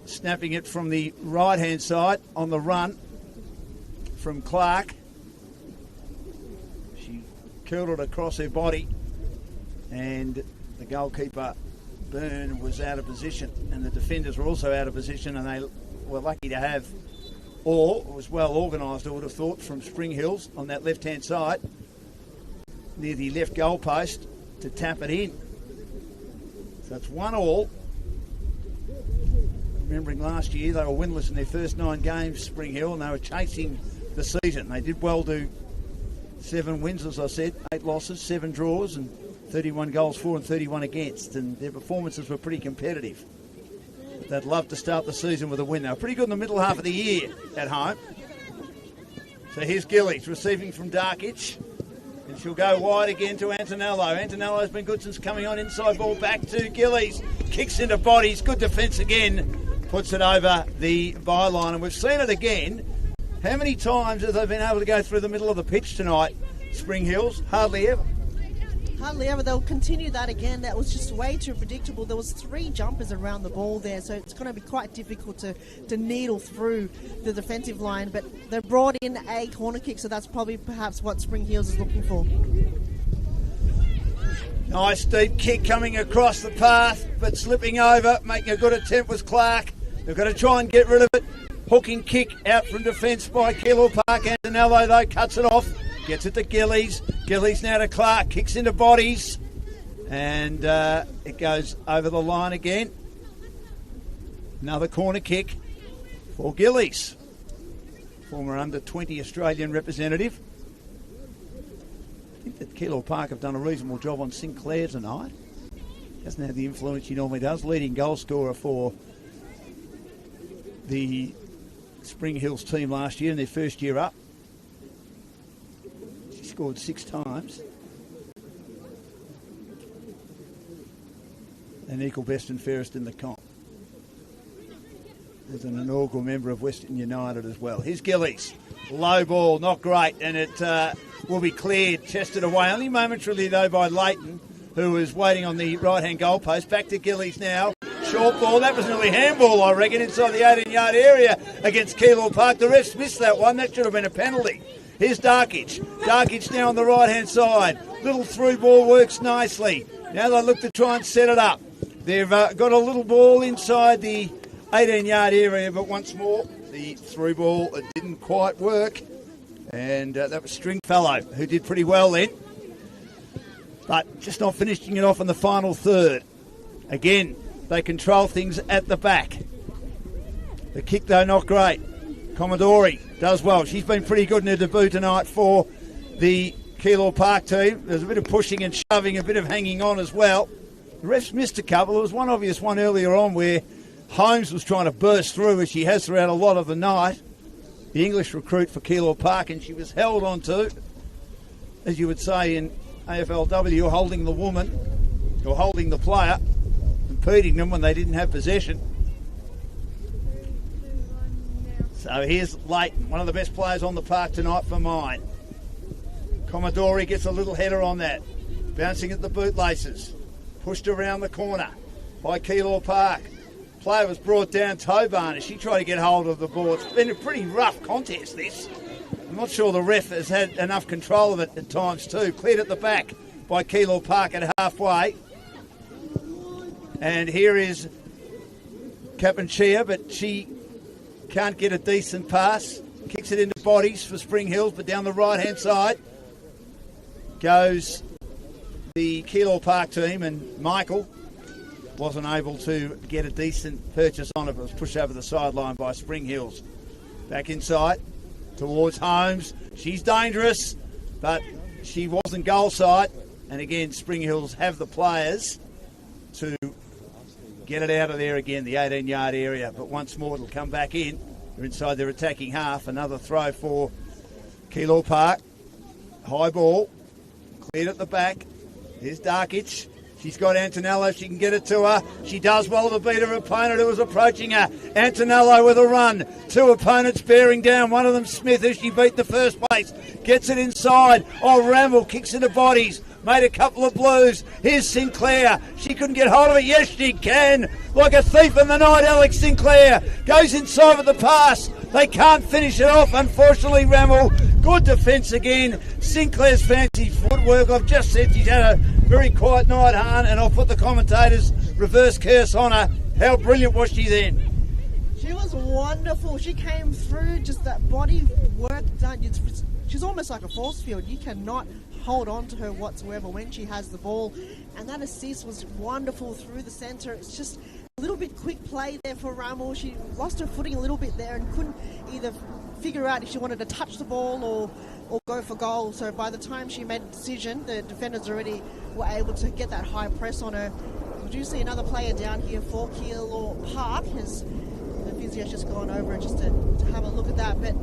Snapping it from the right-hand side on the run from Clark. She curled it across her body, and the goalkeeper Byrne was out of position, and the defenders were also out of position, and they were lucky to have it was well organised, I would have thought, from Spring Hills on that left-hand side near the left goal post to tap it in. So it's 1-all. Remembering last year they were winless in their first 9 games, Spring Hill, and they were chasing the season. They did well to 7 wins, as I said, 8 losses, 7 draws, and 31 goals for and 31 against, and their performances were pretty competitive. They'd love to start the season with a win. They were pretty good in the middle half of the year at home. So here's Gillies receiving from Darkic, and she'll go wide again to Antonello. Antonello's been good since coming on. Inside ball back to Gillies. Kicks into bodies. Good defence again. Puts it over the byline, and we've seen it again. How many times have they been able to go through the middle of the pitch tonight, Spring Hills? Hardly ever. Hardly ever. They'll continue that again. That was just way too predictable. There was 3 jumpers around the ball there, so it's going to be quite difficult to needle through the defensive line. But they brought in a corner kick, so that's probably perhaps what Spring Hills is looking for. Nice deep kick coming across the path, but slipping over. Making a good attempt was Clark. They've got to try and get rid of it. Hooking kick out from defence by Keilor Park. Antonello, though, cuts it off. Gets it to Gillies. Gillies now to Clark. Kicks into bodies. And it goes over the line again. Another corner kick for Gillies. Former under-20 Australian representative. I think that Keilor Park have done a reasonable job on Sinclair tonight. Hasn't had the influence he normally does. Leading goal scorer for the Spring Hills team last year in their first year up. She scored 6 times. And equal best and fairest in the comp. There's an inaugural member of Western United as well. Here's Gillies. Low ball, not great, and it will be cleared, chested away. Only momentarily, though, by Leighton, who was waiting on the right-hand goal post. Back to Gillies now. Short ball, that was nearly handball, I reckon, inside the 18-yard area against Keilor Park. The refs missed that one. That should have been a penalty. Here's Darkic. Darkic now on the right-hand side. Little through ball works nicely. Now they look to try and set it up. They've got a little ball inside the 18-yard area, but once more, the through ball didn't quite work. And that was Stringfellow, who did pretty well then. But just not finishing it off in the final third. Again, they control things at the back. The kick, though, not great. Commodore does well. She's been pretty good in her debut tonight for the Keilor Park team. There's a bit of pushing and shoving, a bit of hanging on as well. The refs missed a couple. There was one obvious one earlier on where Holmes was trying to burst through, as she has throughout a lot of the night. The English recruit for Keilor Park, and she was held onto, as you would say in AFLW, holding the woman, or holding the player, impeding them when they didn't have possession. So here's Leighton, one of the best players on the park tonight for mine. Commodore gets a little header on that. Bouncing at the bootlaces. Pushed around the corner by Keilor Park. Player was brought down, Tobarn, as she tried to get hold of the ball. It's been a pretty rough contest, this. I'm not sure the ref has had enough control of it at times too. Cleared at the back by Keilor Park at halfway. And here is Kapanchia, but she can't get a decent pass. Kicks it into bodies for Spring Hills, but down the right-hand side goes the Keilor Park team, and Michael wasn't able to get a decent purchase on it. It was pushed over the sideline by Spring Hills. Back inside towards Holmes. She's dangerous, but she wasn't goal sight. And again, Spring Hills have the players to get it out of there again, the 18-yard area. But once more, it'll come back in. They're inside their attacking half. Another throw for Keilor Park. High ball. Cleared at the back. Here's Darkic. She's got Antonello. She can get it to her. She does well to beat her opponent who was approaching her. Antonello with a run. Two opponents bearing down. One of them Smith as she beat the first place. Gets it inside. Oh, Ramble kicks into bodies. Made a couple of blues. Here's Sinclair. She couldn't get hold of it. Yes, she can. Like a thief in the night, Alex Sinclair goes inside with the pass. They can't finish it off, unfortunately, Ramble. Good defence again. Sinclair's fancy footwork. I've just said she's had a very quiet night, Han, and I'll put the commentators' reverse curse on her. How brilliant was she then? She was wonderful. She came through, just that body work done. She's almost like a force field. You cannot hold on to her whatsoever when she has the ball. And that assist was wonderful through the centre. It's just a little bit quick play there for Ramel. She lost her footing a little bit there and couldn't either figure out if she wanted to touch the ball or go for goal. So by the time she made a decision, the defenders already were able to get that high press on her. We do see another player down here for Keilor Park. The physio's just gone over just to have a look at that. But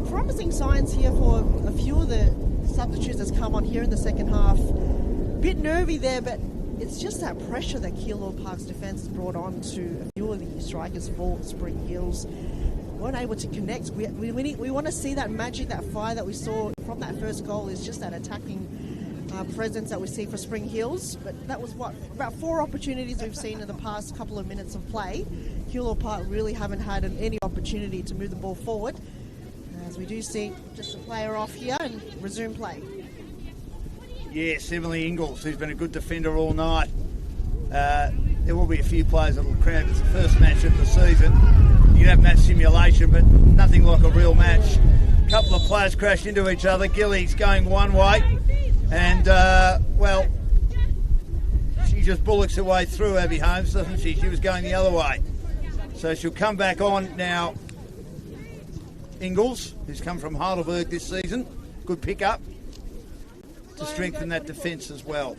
promising signs here for a few of the substitutes that's come on here in the second half. Bit nervy there, but it's just that pressure that Keilor Park's defence brought on to a few of the strikers for Spring Hills. Weren't able to connect. We want to see that magic, that fire that we saw from that first goal is just that attacking presence that we see for Spring Hills. But that was about 4 opportunities we've seen in the past couple of minutes of play. Keilor Park really haven't had any opportunity to move the ball forward. As we do see just a player off here and resume play. Yes, Emily Ingalls, who's been a good defender all night. There will be a few players that will cramp. It's the first match of the season. You can have match simulation, but nothing like a real match. A couple of players crashed into each other. Gillies going one way, and, she just bullocks her way through Abby Holmes, doesn't she? She was going the other way. So she'll come back on now. Ingalls, who's come from Heidelberg this season. Good pick-up to strengthen that defence as well.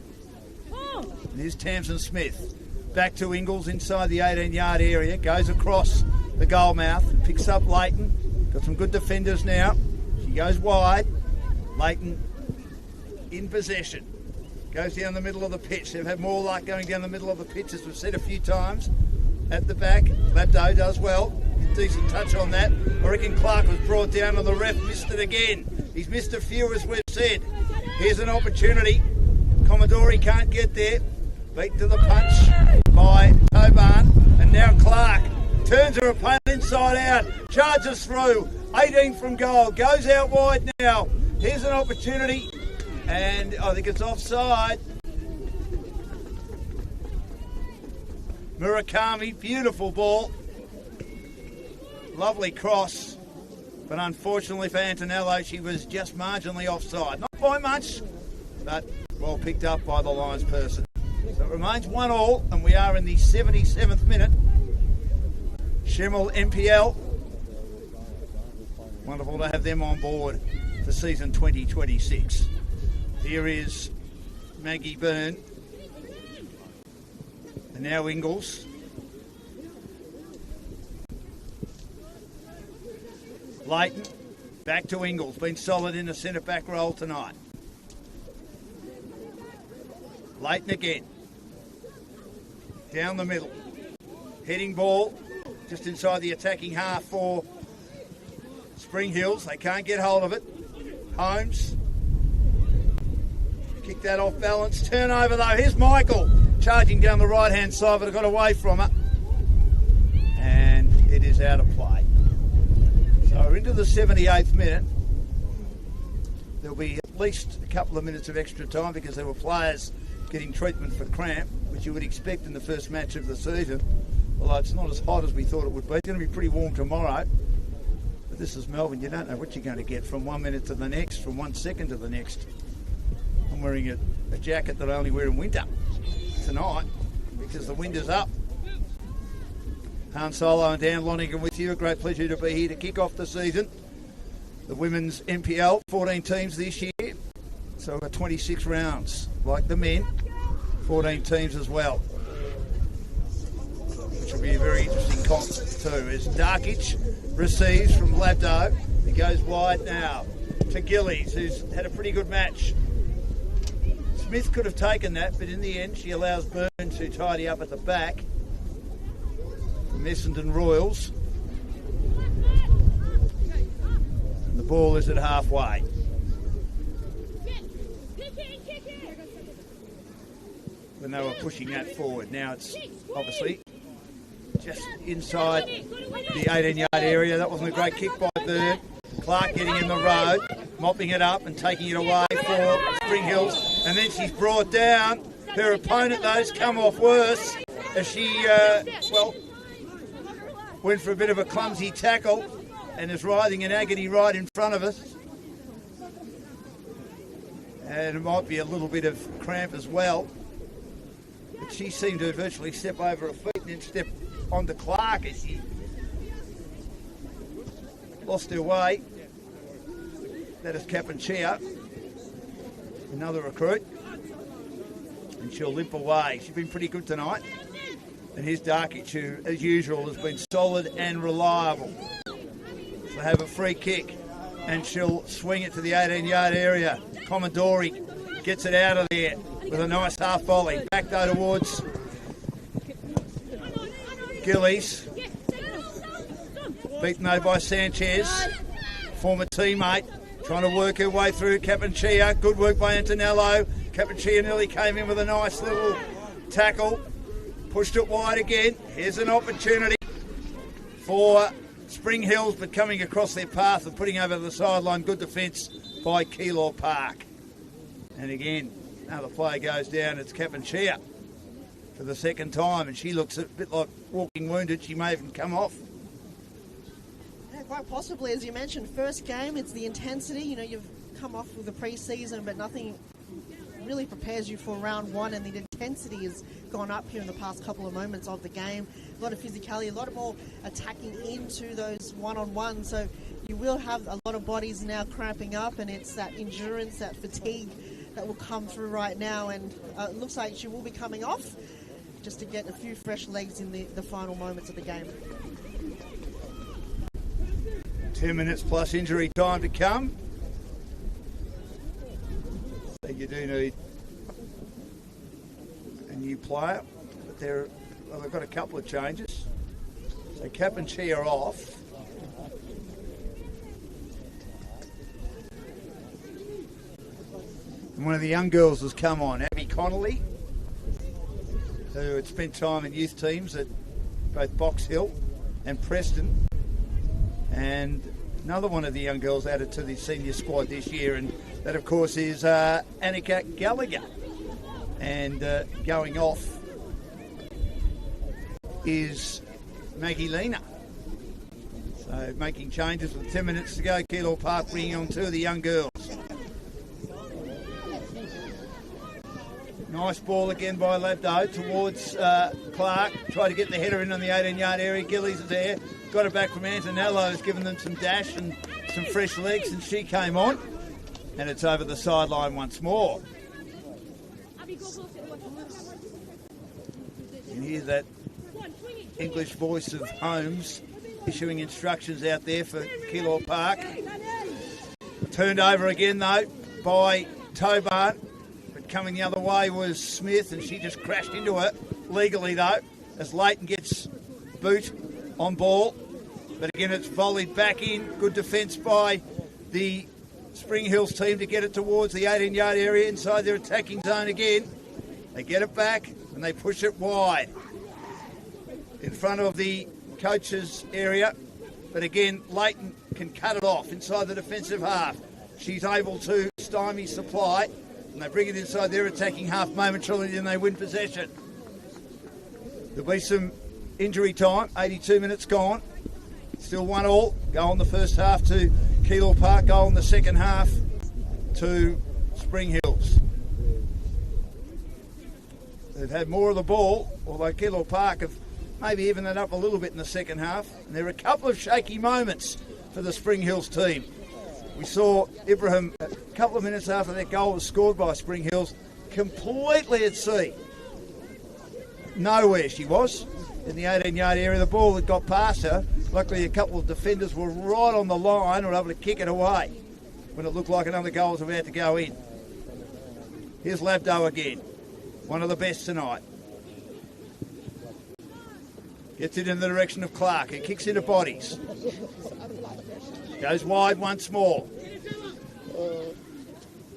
And here's Tamsin Smith. Back to Ingalls inside the 18-yard area. Goes across the goal mouth. Picks up Leighton. Got some good defenders now. She goes wide. Leighton in possession. Goes down the middle of the pitch. They've had more luck going down the middle of the pitch, as we've said a few times. At the back, Labdo does well. Decent touch on that. I reckon Clark was brought down and the ref missed it again. He's missed a few, as we've said. Here's an opportunity. Commodore can't get there. Beat to the punch by Tobarn. And now Clark turns her opponent inside out. Charges through. 18 from goal. Goes out wide now. Here's an opportunity. And I think it's offside. Murakami, beautiful ball. Lovely cross. But unfortunately for Antonello, she was just marginally offside. Not by much, but well picked up by the Lions person. So it remains 1-1, and we are in the 77th minute. Senol NPL. Wonderful to have them on board for season 2026. Here is Maggie Byrne. And now Ingalls. Leighton, back to Ingalls, been solid in the centre back role tonight. Leighton again, down the middle, heading ball, just inside the attacking half for Spring Hills. They can't get hold of it. Holmes, kick that off balance, turnover though. Here's Michael, charging down the right hand side, but it got away from her. And it is out of play. So we're into the 78th minute. There'll be at least a couple of minutes of extra time because there were players getting treatment for cramp, which you would expect in the first match of the season. Although it's not as hot as we thought it would be. It's going to be pretty warm tomorrow. But this is Melbourne. You don't know what you're going to get from 1 minute to the next, from 1 second to the next. I'm wearing a jacket that I only wear in winter tonight because the wind is up. Han Solo and Dan Lonergan with you. A great pleasure to be here to kick off the season. The women's NPL, 14 teams this year. So we've got 26 rounds. Like the men, 14 teams as well. Which will be a very interesting comp too. As Darkic receives from Labdo. He goes wide now to Gillies, who's had a pretty good match. Smith could have taken that, but in the end she allows Byrne to tidy up at the back. Messenden Royals. And the ball is at halfway. When they were pushing that forward. Now it's obviously just inside the 18-yard area. That wasn't a great kick by Byrne. Clark getting in the road, mopping it up and taking it away for Spring Hills. And then she's brought down. Her opponent, though, has come off worse as she, went for a bit of a clumsy tackle and is writhing in agony right in front of us. And it might be a little bit of cramp as well. But she seemed to virtually step over her feet and then step onto Clark as she lost her way. That is Kapanchia, another recruit. And she'll limp away. She's been pretty good tonight. And here's Darkic, who, as usual, has been solid and reliable. She'll have a free kick and she'll swing it to the 18-yard area. Commodore gets it out of there with a nice half volley. Back though towards Gillies. Beaten though by Sanchez, former teammate, trying to work her way through. Kapanchia, good work by Antonello. Kapanchia nearly came in with a nice little tackle. Pushed it wide again. Here's an opportunity for Spring Hills, but coming across their path and putting over the sideline. Good defence by Keilor Park. And again, another player goes down. It's Kapanchia for the second time, and she looks a bit like walking wounded. She may even come off. Yeah, quite possibly, as you mentioned, first game, it's the intensity. You know, you've come off with the pre-season, but nothing really prepares you for round one, and the intensity has gone up here in the past couple of moments of the game. A lot of physicality, a lot more attacking into those one-on-ones, so you will have a lot of bodies now cramping up, and it's that endurance, that fatigue that will come through right now, and it looks like she will be coming off just to get a few fresh legs in the final moments of the game. 10 minutes plus injury time to come. So you do need a new player, but they've got a couple of changes. So Kapanchia off. And one of the young girls has come on, Abby Connolly, who had spent time in youth teams at both Box Hill and Preston. And another one of the young girls added to the senior squad this year, and that of course is Annika Gallagher. And going off is Maggie Lena. So making changes with 10 minutes to go. Keilor Park bringing on two of the young girls. Nice ball again by Labdo towards Clark. Try to get the header in on the 18-yard area. Gillies is there. Got it back from Antonello, who's given them some dash and some fresh legs, and she came on. And it's over the sideline once more. You hear that English voice of Holmes issuing instructions out there for Keilor Park. Turned over again, though, by Tobart. Coming the other way was Smith, and she just crashed into it legally, though, as Leighton gets boot on ball. But again, it's volleyed back in. Good defence by the Spring Hills team to get it towards the 18-yard area inside their attacking zone again. They get it back and they push it wide in front of the coach's area. But again, Leighton can cut it off inside the defensive half. She's able to stymie Supply. And they bring it inside their attacking half momentarily, and they win possession. There'll be some injury time. 82 minutes gone. Still 1-1. Goal in the first half to Keilor Park. Goal in the second half to Spring Hills. They've had more of the ball, although Keilor Park have maybe evened it up a little bit in the second half. And there are a couple of shaky moments for the Spring Hills team. We saw Ibrahim a couple of minutes after that goal was scored by Spring Hills, completely at sea. Nowhere she was in the 18-yard area. The ball that got past her, luckily a couple of defenders were right on the line, were able to kick it away when it looked like another goal was about to go in. Here's Labdo again. One of the best tonight. Gets it in the direction of Clark. It kicks into bodies. Goes wide once more.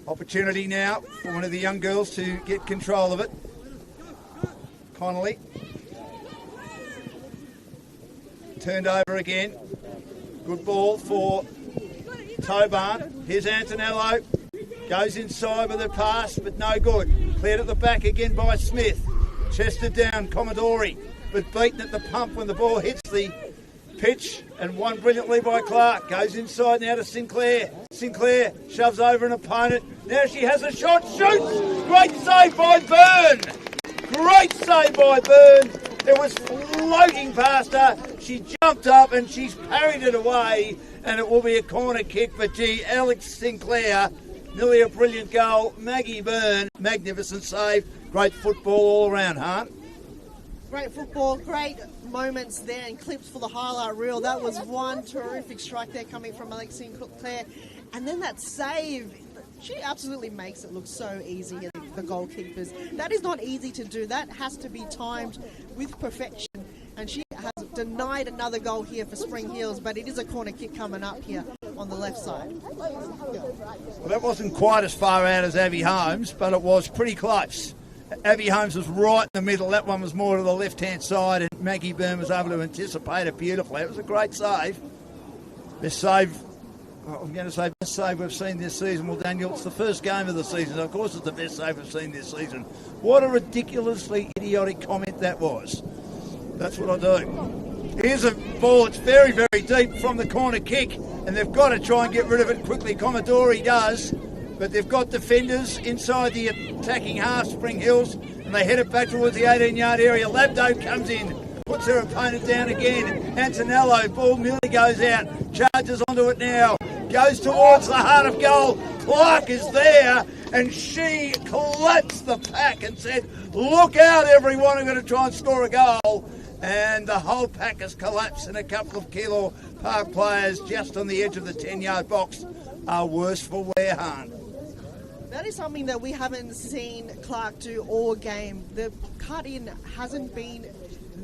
Opportunity now for one of the young girls to get control of it. Connolly. Turned over again. Good ball for Tobarn. Here's Antonello. Goes inside with a pass, but no good. Cleared at the back again by Smith. Chested down, Commodore, but beaten at the pump when the ball hits the pitch, and won brilliantly by Clark. Goes inside now to Sinclair. Sinclair shoves over an opponent. Now she has a shot. Shoots! Great save by Byrne! Great save by Byrne. It was floating past her. She jumped up and she's parried it away, and it will be a corner kick. But gee, Alex Sinclair, nearly a brilliant goal. Maggie Byrne, magnificent save. Great football all around, Hart. Great football, great moments there and clips for the highlight reel. That was one terrific strike there coming from Alex Sinclair. And then that save, she absolutely makes it look so easy, the goalkeepers. That is not easy to do. That has to be timed with perfection. And she has denied another goal here for Spring Hills, but it is a corner kick coming up here on the left side. Well, that wasn't quite as far out as Abby Holmes, but it was pretty close. Abby Holmes was right in the middle. That one was more to the left-hand side, and Maggie Byrne was able to anticipate it beautifully. It was a great save. Best save, I'm going to say best save we've seen this season. Well, Daniel, it's the first game of the season. Of course it's the best save we've seen this season. What a ridiculously idiotic comment that was. That's what I do. Here's a ball that's very, very deep from the corner kick, and they've got to try and get rid of it quickly. Commodore does. But they've got defenders inside the attacking half, Spring Hills, and they head it back towards the 18-yard area. Labdo comes in, puts her opponent down again. Antonello, ball nearly goes out, charges onto it now, goes towards the heart of goal. Clark is there, and she collapsed the pack and said, look out everyone, I'm going to try and score a goal. And the whole pack has collapsed, and a couple of Keilor Park players just on the edge of the 10-yard box are worse for wear, Hahn. That is something that we haven't seen Clark do all game. The cut-in hasn't been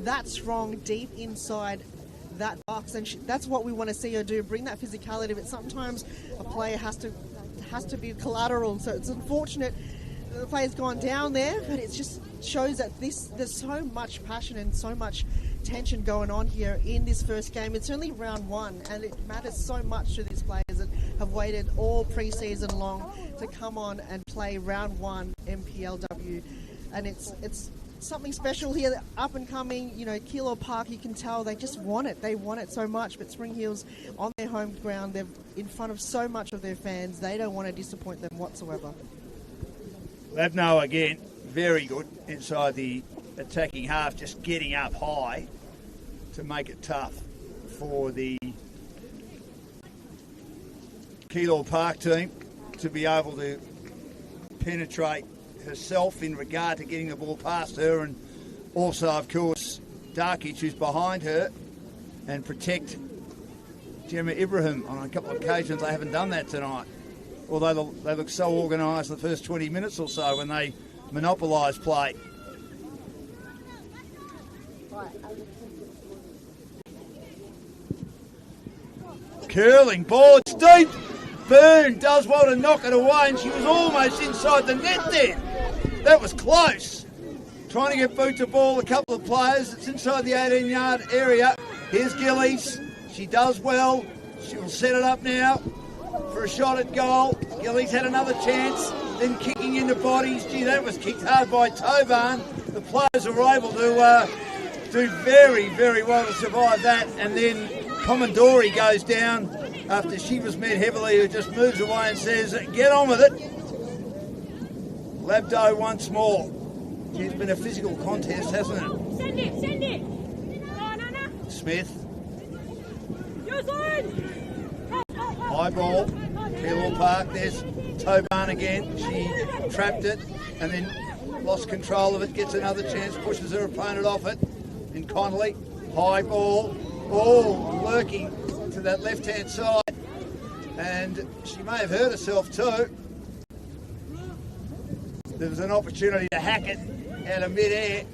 that strong deep inside that box, and that's what we want to see her do, bring that physicality. But sometimes a player has to be collateral, so it's unfortunate the player's gone down there, but it just shows that there's so much passion and so much tension going on here in this first game. It's only round one, and it matters so much to these players that have waited all pre-season long to come on and play round one MPLW, and it's something special here, up and coming. You know, Keilor Park, you can tell they just want it. They want it so much, but Spring Hills on their home ground, they're in front of so much of their fans. They don't want to disappoint them whatsoever. Labno again, very good inside the attacking half, just getting up high to make it tough for the Keilor Park team to be able to penetrate herself in regard to getting the ball past her, and also, of course, Darkic, who's behind her, and protect Gemma Ibrahim. On a couple of occasions they haven't done that tonight, although they look so organised the first 20 minutes or so when they monopolise play. Curling ball, it's deep. Byrne does well to knock it away, and she was almost inside the net there. That was close. Trying to get boot to ball, a couple of players. It's inside the 18-yard area. Here's Gillies. She does well. She will set it up now for a shot at goal. Gillies had another chance, then kicking into bodies. Gee, that was kicked hard by Tobarn. The players were able to do very, very well to survive that, and then Commodore goes down after she was met heavily, who just moves away and says, get on with it. Labdo once more. It's been a physical contest, hasn't it? Send it. No. Smith. Your side. High ball. Keilor Park. There's Tobarn again. She trapped it and then lost control of it. Gets another chance. Pushes her opponent off it. And Connolly. High ball. All lurking to that left-hand side. And she may have hurt herself too. There's an opportunity to hack it out of mid-air.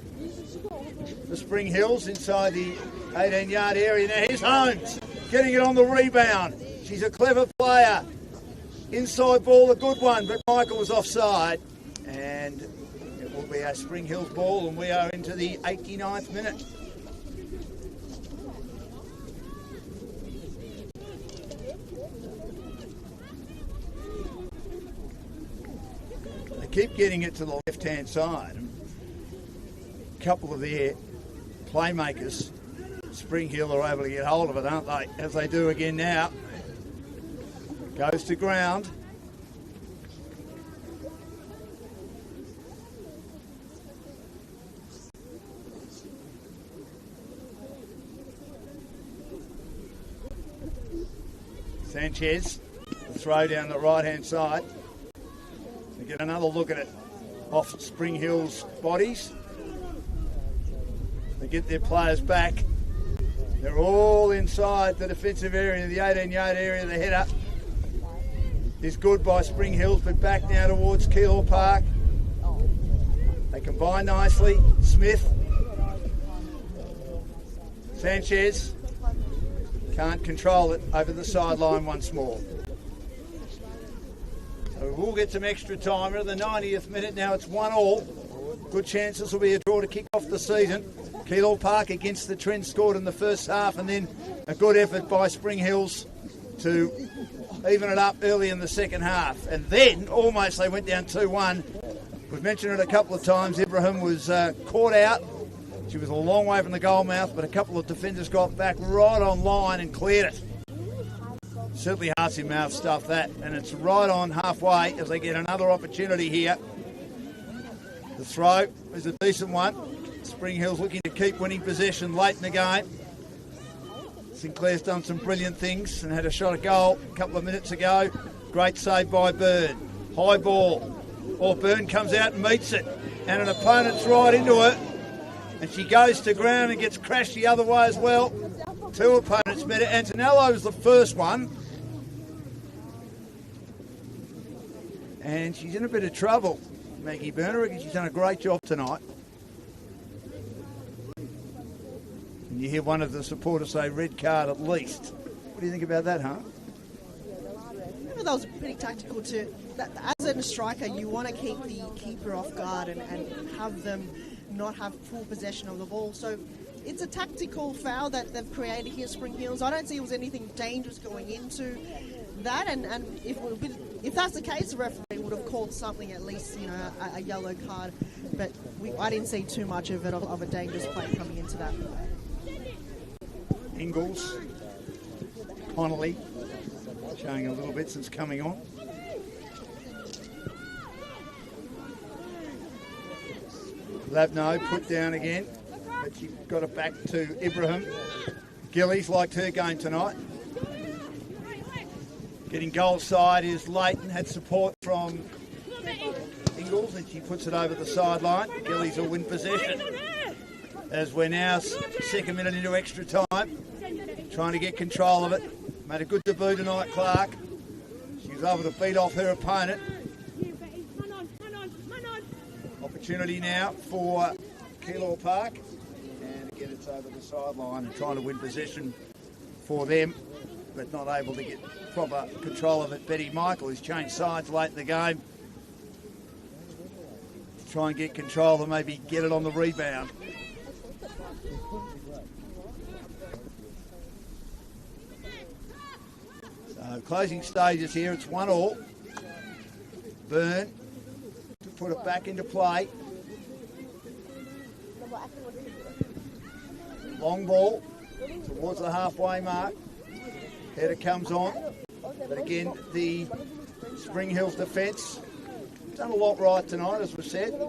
The Spring Hills inside the 18-yard area. Now here's Holmes getting it on the rebound. She's a clever player. Inside ball, a good one, but Michael was offside. And it will be a Spring Hills ball, and we are into the 89th minute. They keep getting it to the left-hand side. A couple of their playmakers, Spring Hill, are able to get hold of it, aren't they? As they do again now. Goes to ground. Sanchez, the throw down the right-hand side. We get another look at it off Spring Hill's bodies. They get their players back. They're all inside the defensive area, the 18-yard area. The header is good by Spring Hills, but back now towards Keilor Park. They combine nicely. Smith. Sanchez can't control it over the sideline once more. So we'll get some extra time at the 90th minute. Now it's 1-1. Good chance this will be a draw to kick off the season. Keilor Park against the trend scored in the first half, and then a good effort by Spring Hills to even it up early in the second half. And then almost they went down 2-1. We've mentioned it a couple of times. Ibrahim was caught out. She was a long way from the goal mouth, but a couple of defenders got back right on line and cleared it. Certainly hearts in mouth stuff, that. And it's right on halfway as they get another opportunity here. The throw is a decent one. Spring Hill's looking to keep winning possession late in the game. Sinclair's done some brilliant things and had a shot at goal a couple of minutes ago. Great save by Byrne. High ball. Or Byrne comes out and meets it. And an opponent's right into her. And she goes to ground and gets crashed the other way as well. Two opponents met it. Antonello's the first one. And she's in a bit of trouble, Maggie Byrne. I reckon she's done a great job tonight. And you hear one of the supporters say red card at least. What do you think about that, huh? That was pretty tactical too. As a striker, you want to keep the keeper off guard and have them not have full possession of the ball. So it's a tactical foul that they've created here, Spring Hills. I don't see it was anything dangerous going into that. And if that's the case, the referee would have called something, at least, you know, a yellow card. But I didn't see too much of it, of a dangerous play coming into that. Ingalls, Connolly, showing a little bit since coming on. Labno put down again, but she got it back to Ibrahim. Gillies liked her game tonight. Getting goal side is Leighton, had support from Ingalls, and she puts it over the sideline. Gillies will win possession. As we're now second minute into extra time, trying to get control of it. Made a good debut tonight, Clark. She was able to beat off her opponent. Opportunity now for Keilor Park. And again, it's over the sideline and trying to win possession for them, but not able to get proper control of it. Betty Michael has changed sides late in the game. Try and get control and maybe get it on the rebound. So closing stages here, it's 1-1. Byrne to put it back into play. Long ball towards the halfway mark. Header comes on. But again, the Spring Hills defence done a lot right tonight, as we've said.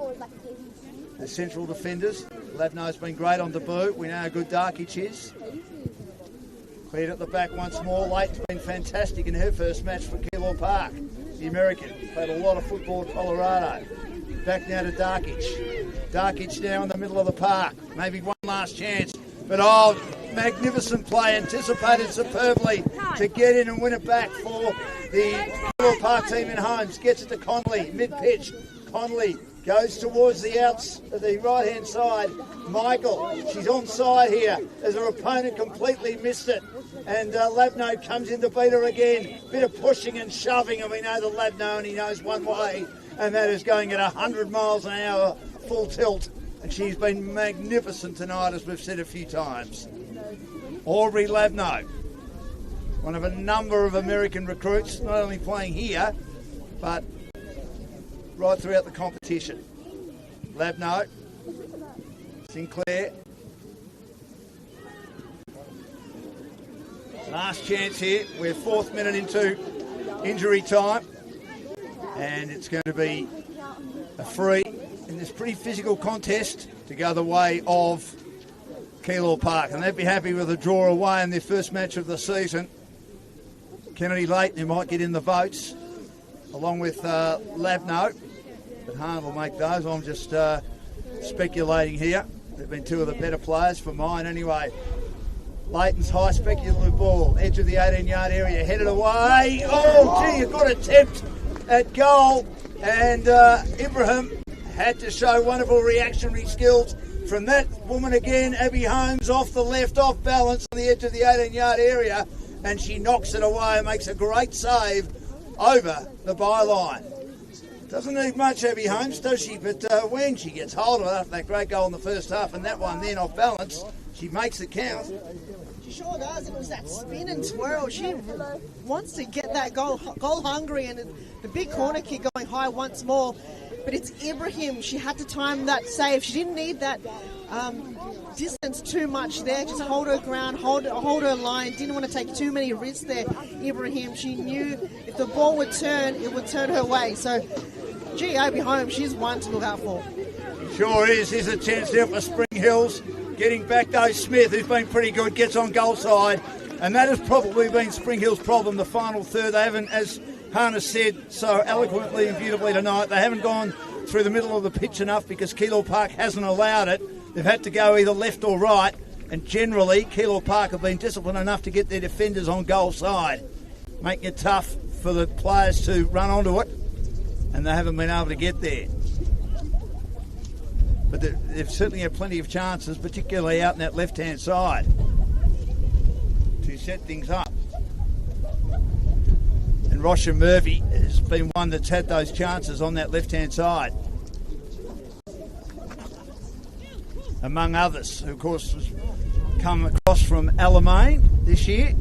The central defenders. Lavno's been great on debut. We know how good Darkic is. Cleared at the back once more. Leighton's been fantastic in her first match for Keilor Park. The American played a lot of football at Colorado. Back now to Darkic. Darkic now in the middle of the park. Maybe one last chance. But magnificent play, anticipated superbly to get in and win it back for the Keilor Park team in Holmes. Gets it to Connolly, mid-pitch. Conley goes towards the right-hand side. Michael, she's onside here as her opponent completely missed it. And Labno comes in to beat her again. Bit of pushing and shoving, and we know that Labno only knows one way, and that is going at 100 miles an hour, full tilt. And she's been magnificent tonight, as we've said a few times. Aubrey Labno, one of a number of American recruits, not only playing here, but right throughout the competition. Labno, Sinclair. Last chance here. We're 4th minute into injury time. And it's going to be a free in this pretty physical contest to go the way of Keilor Park. And they'd be happy with a draw away in their first match of the season. Kennedy Leighton, who might get in the votes, along with Labno. But Hahn will make those. I'm just speculating here. They've been two of the better players for mine anyway. Leighton's high speculative ball, edge of the 18-yard area, headed away. Oh, gee, a good attempt at goal. And Ibrahim had to show wonderful reactionary skills from that woman again. Abby Holmes off the left, off balance on the edge of the 18-yard area. And she knocks it away and makes a great save over the byline. Doesn't need much, Abby Holmes, does she? But when she gets hold of it after that great goal in the first half and that one then off balance, she makes it count. She sure does. It was that spin and twirl. She wants to get that goal hungry, and the big corner kick going high once more. But it's Ibrahim. She had to time that save. She didn't need that distance too much there. Just hold her ground, hold her line. Didn't want to take too many risks there, Ibrahim. She knew if the ball would turn, it would turn her way. So, gee, Abby Holmes, she's one to look out for. Sure is. Here's a chance there for Spring Hills. Getting back though, Smith, who's been pretty good, gets on goal side. And that has probably been Spring Hills' problem, the final third. They haven't, as Hannah said so eloquently and beautifully tonight, they haven't gone through the middle of the pitch enough because Keilor Park hasn't allowed it. They've had to go either left or right. And generally, Keilor Park have been disciplined enough to get their defenders on goal side, making it tough for the players to run onto it. And they haven't been able to get there. But they've certainly had plenty of chances, particularly out in that left-hand side, to set things up. And Rosha Murphy has been one that's had those chances on that left-hand side. Among others, who of course has come across from Alamein this year.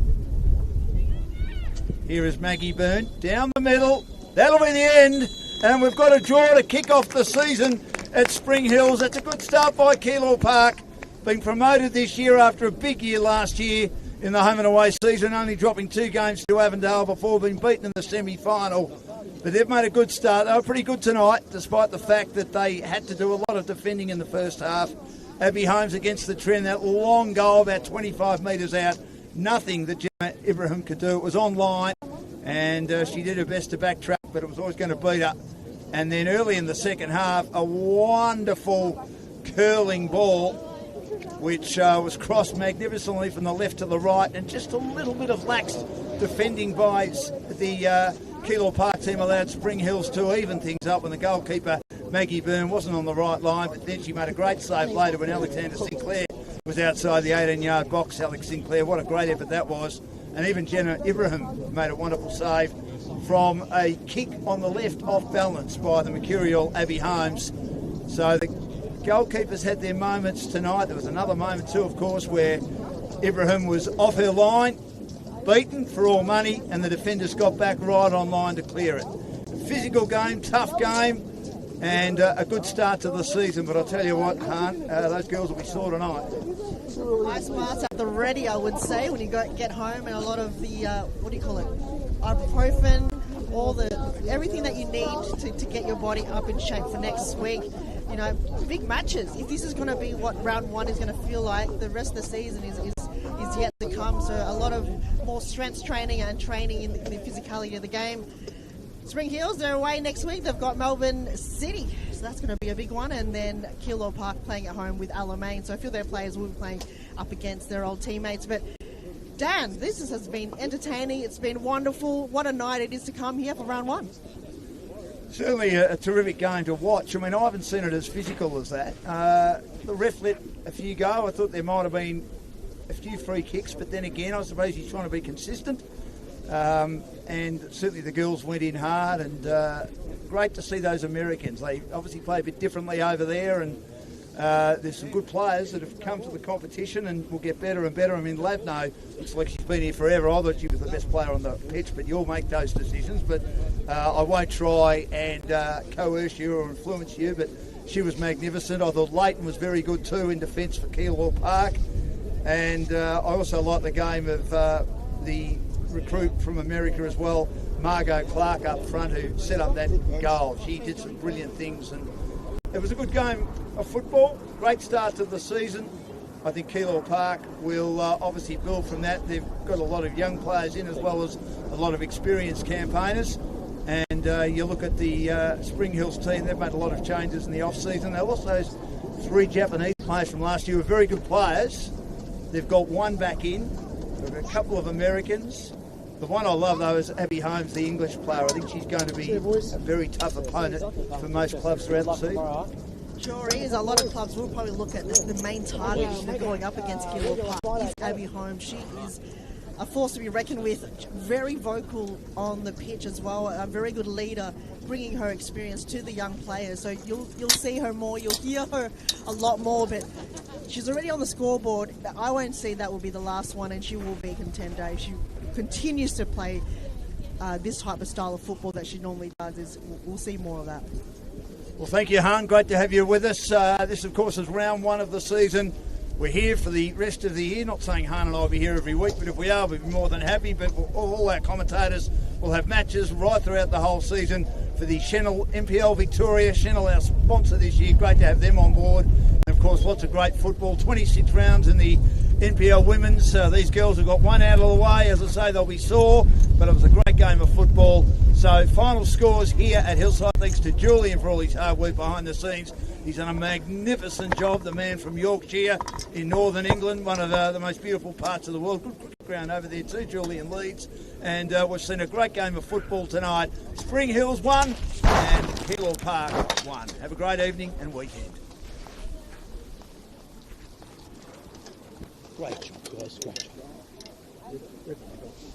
Here is Maggie Byrne, down the middle. That'll be the end. And we've got a draw to kick off the season at Spring Hills. It's a good start by Keilor Park, being promoted this year after a big year last year in the home and away season, only dropping 2 games to Avondale before being beaten in the semi-final. But they've made a good start. They were pretty good tonight, despite the fact that they had to do a lot of defending in the first half. Abby Holmes against the trend, that long goal about 25 metres out. Nothing that Gemma Ibrahim could do. It was on line, and she did her best to backtrack, but it was always going to beat her. And then early in the second half, a wonderful curling ball, which was crossed magnificently from the left to the right, and just a little bit of lax defending by the Keilor Park team allowed Spring Hills to even things up when the goalkeeper, Maggie Byrne, wasn't on the right line, but then she made a great save later when Alexander Sinclair was outside the 18-yard box. Alex Sinclair, what a great effort that was. And even Jenna Ibrahim made a wonderful save from a kick on the left off balance by the mercurial Abby Holmes. So the goalkeepers had their moments tonight. There was another moment too, of course, where Ibrahim was off her line, beaten for all money, and the defenders got back right on line to clear it. Physical game, tough game, and a good start to the season. But I'll tell you what, Hunt, those girls will be sore tonight. Ice masks at the ready, I would say, when you get home, and a lot of the, ibuprofen, everything that you need to get your body up in shape for next week. You know, big matches. If this is going to be what round one is going to feel like, the rest of the season is yet to come. So a lot of more strength training and training in the physicality of the game. Spring Hills, they're away next week. They've got Melbourne City, so that's going to be a big one. And then Keilor Park playing at home with Alamein. So a few of their players will be playing up against their old teammates. But Dan, this has been entertaining. It's been wonderful. What a night it is to come here for round one. Certainly a terrific game to watch. I mean, I haven't seen it as physical as that. The ref let a few go. I thought there might have been a few free kicks, but then again, I suppose he's trying to be consistent. And certainly the girls went in hard, and great to see those Americans. They obviously play a bit differently over there, and there's some good players that have come to the competition and will get better and better. I mean, Lavno looks like she's been here forever. I thought she was the best player on the pitch, but you'll make those decisions. But I won't try and coerce you or influence you, but she was magnificent. I thought Leighton was very good too in defence for Keilor Park. And I also like the game of the recruit from America as well, Margot Clark up front, who set up that goal. She did some brilliant things, and it was a good game of football. Great start to the season. I think Keilor Park will obviously build from that. They've got a lot of young players in, as well as a lot of experienced campaigners. And you look at the Spring Hills team, they've made a lot of changes in the off-season. They lost those 3 Japanese players from last year, who were very good players. They've got 1 back in. They've got a couple of Americans. The one I love, though, is Abby Holmes, the English player. I think she's going to be a very tough opponent for most clubs throughout the season. Sure is. A lot of clubs will probably look at the main target going up against Keilor Park is Abby Holmes. She is a force to be reckoned with, very vocal on the pitch as well, a very good leader, bringing her experience to the young players. So you'll see her more, you'll hear her a lot more, but she's already on the scoreboard. I won't see that will be the last one, and she will be a contender if she continues to play this type of style of football that she normally does. We'll see more of that. Well, thank you, Han. Great to have you with us. This, of course, is round 1 of the season. We're here for the rest of the year. Not saying Han and I will be here every week, but if we are, we'll be more than happy. But all our commentators will have matches right throughout the whole season for the Senol NPL Victoria. Senol, our sponsor this year. Great to have them on board. And, of course, lots of great football. 26 rounds in the NPL Women's. These girls have got 1 out of the way. As I say, they'll be sore, but it was a great game of football. So final scores here at Hillside. Thanks to Julian for all his hard work behind the scenes. He's done a magnificent job, the man from Yorkshire in northern England, one of the most beautiful parts of the world. Good cricket ground over there too, Julian leads. And we've seen a great game of football tonight. Spring Hills 1 and Keilor Park 1. Have a great evening and weekend. Great job, guys. Great job.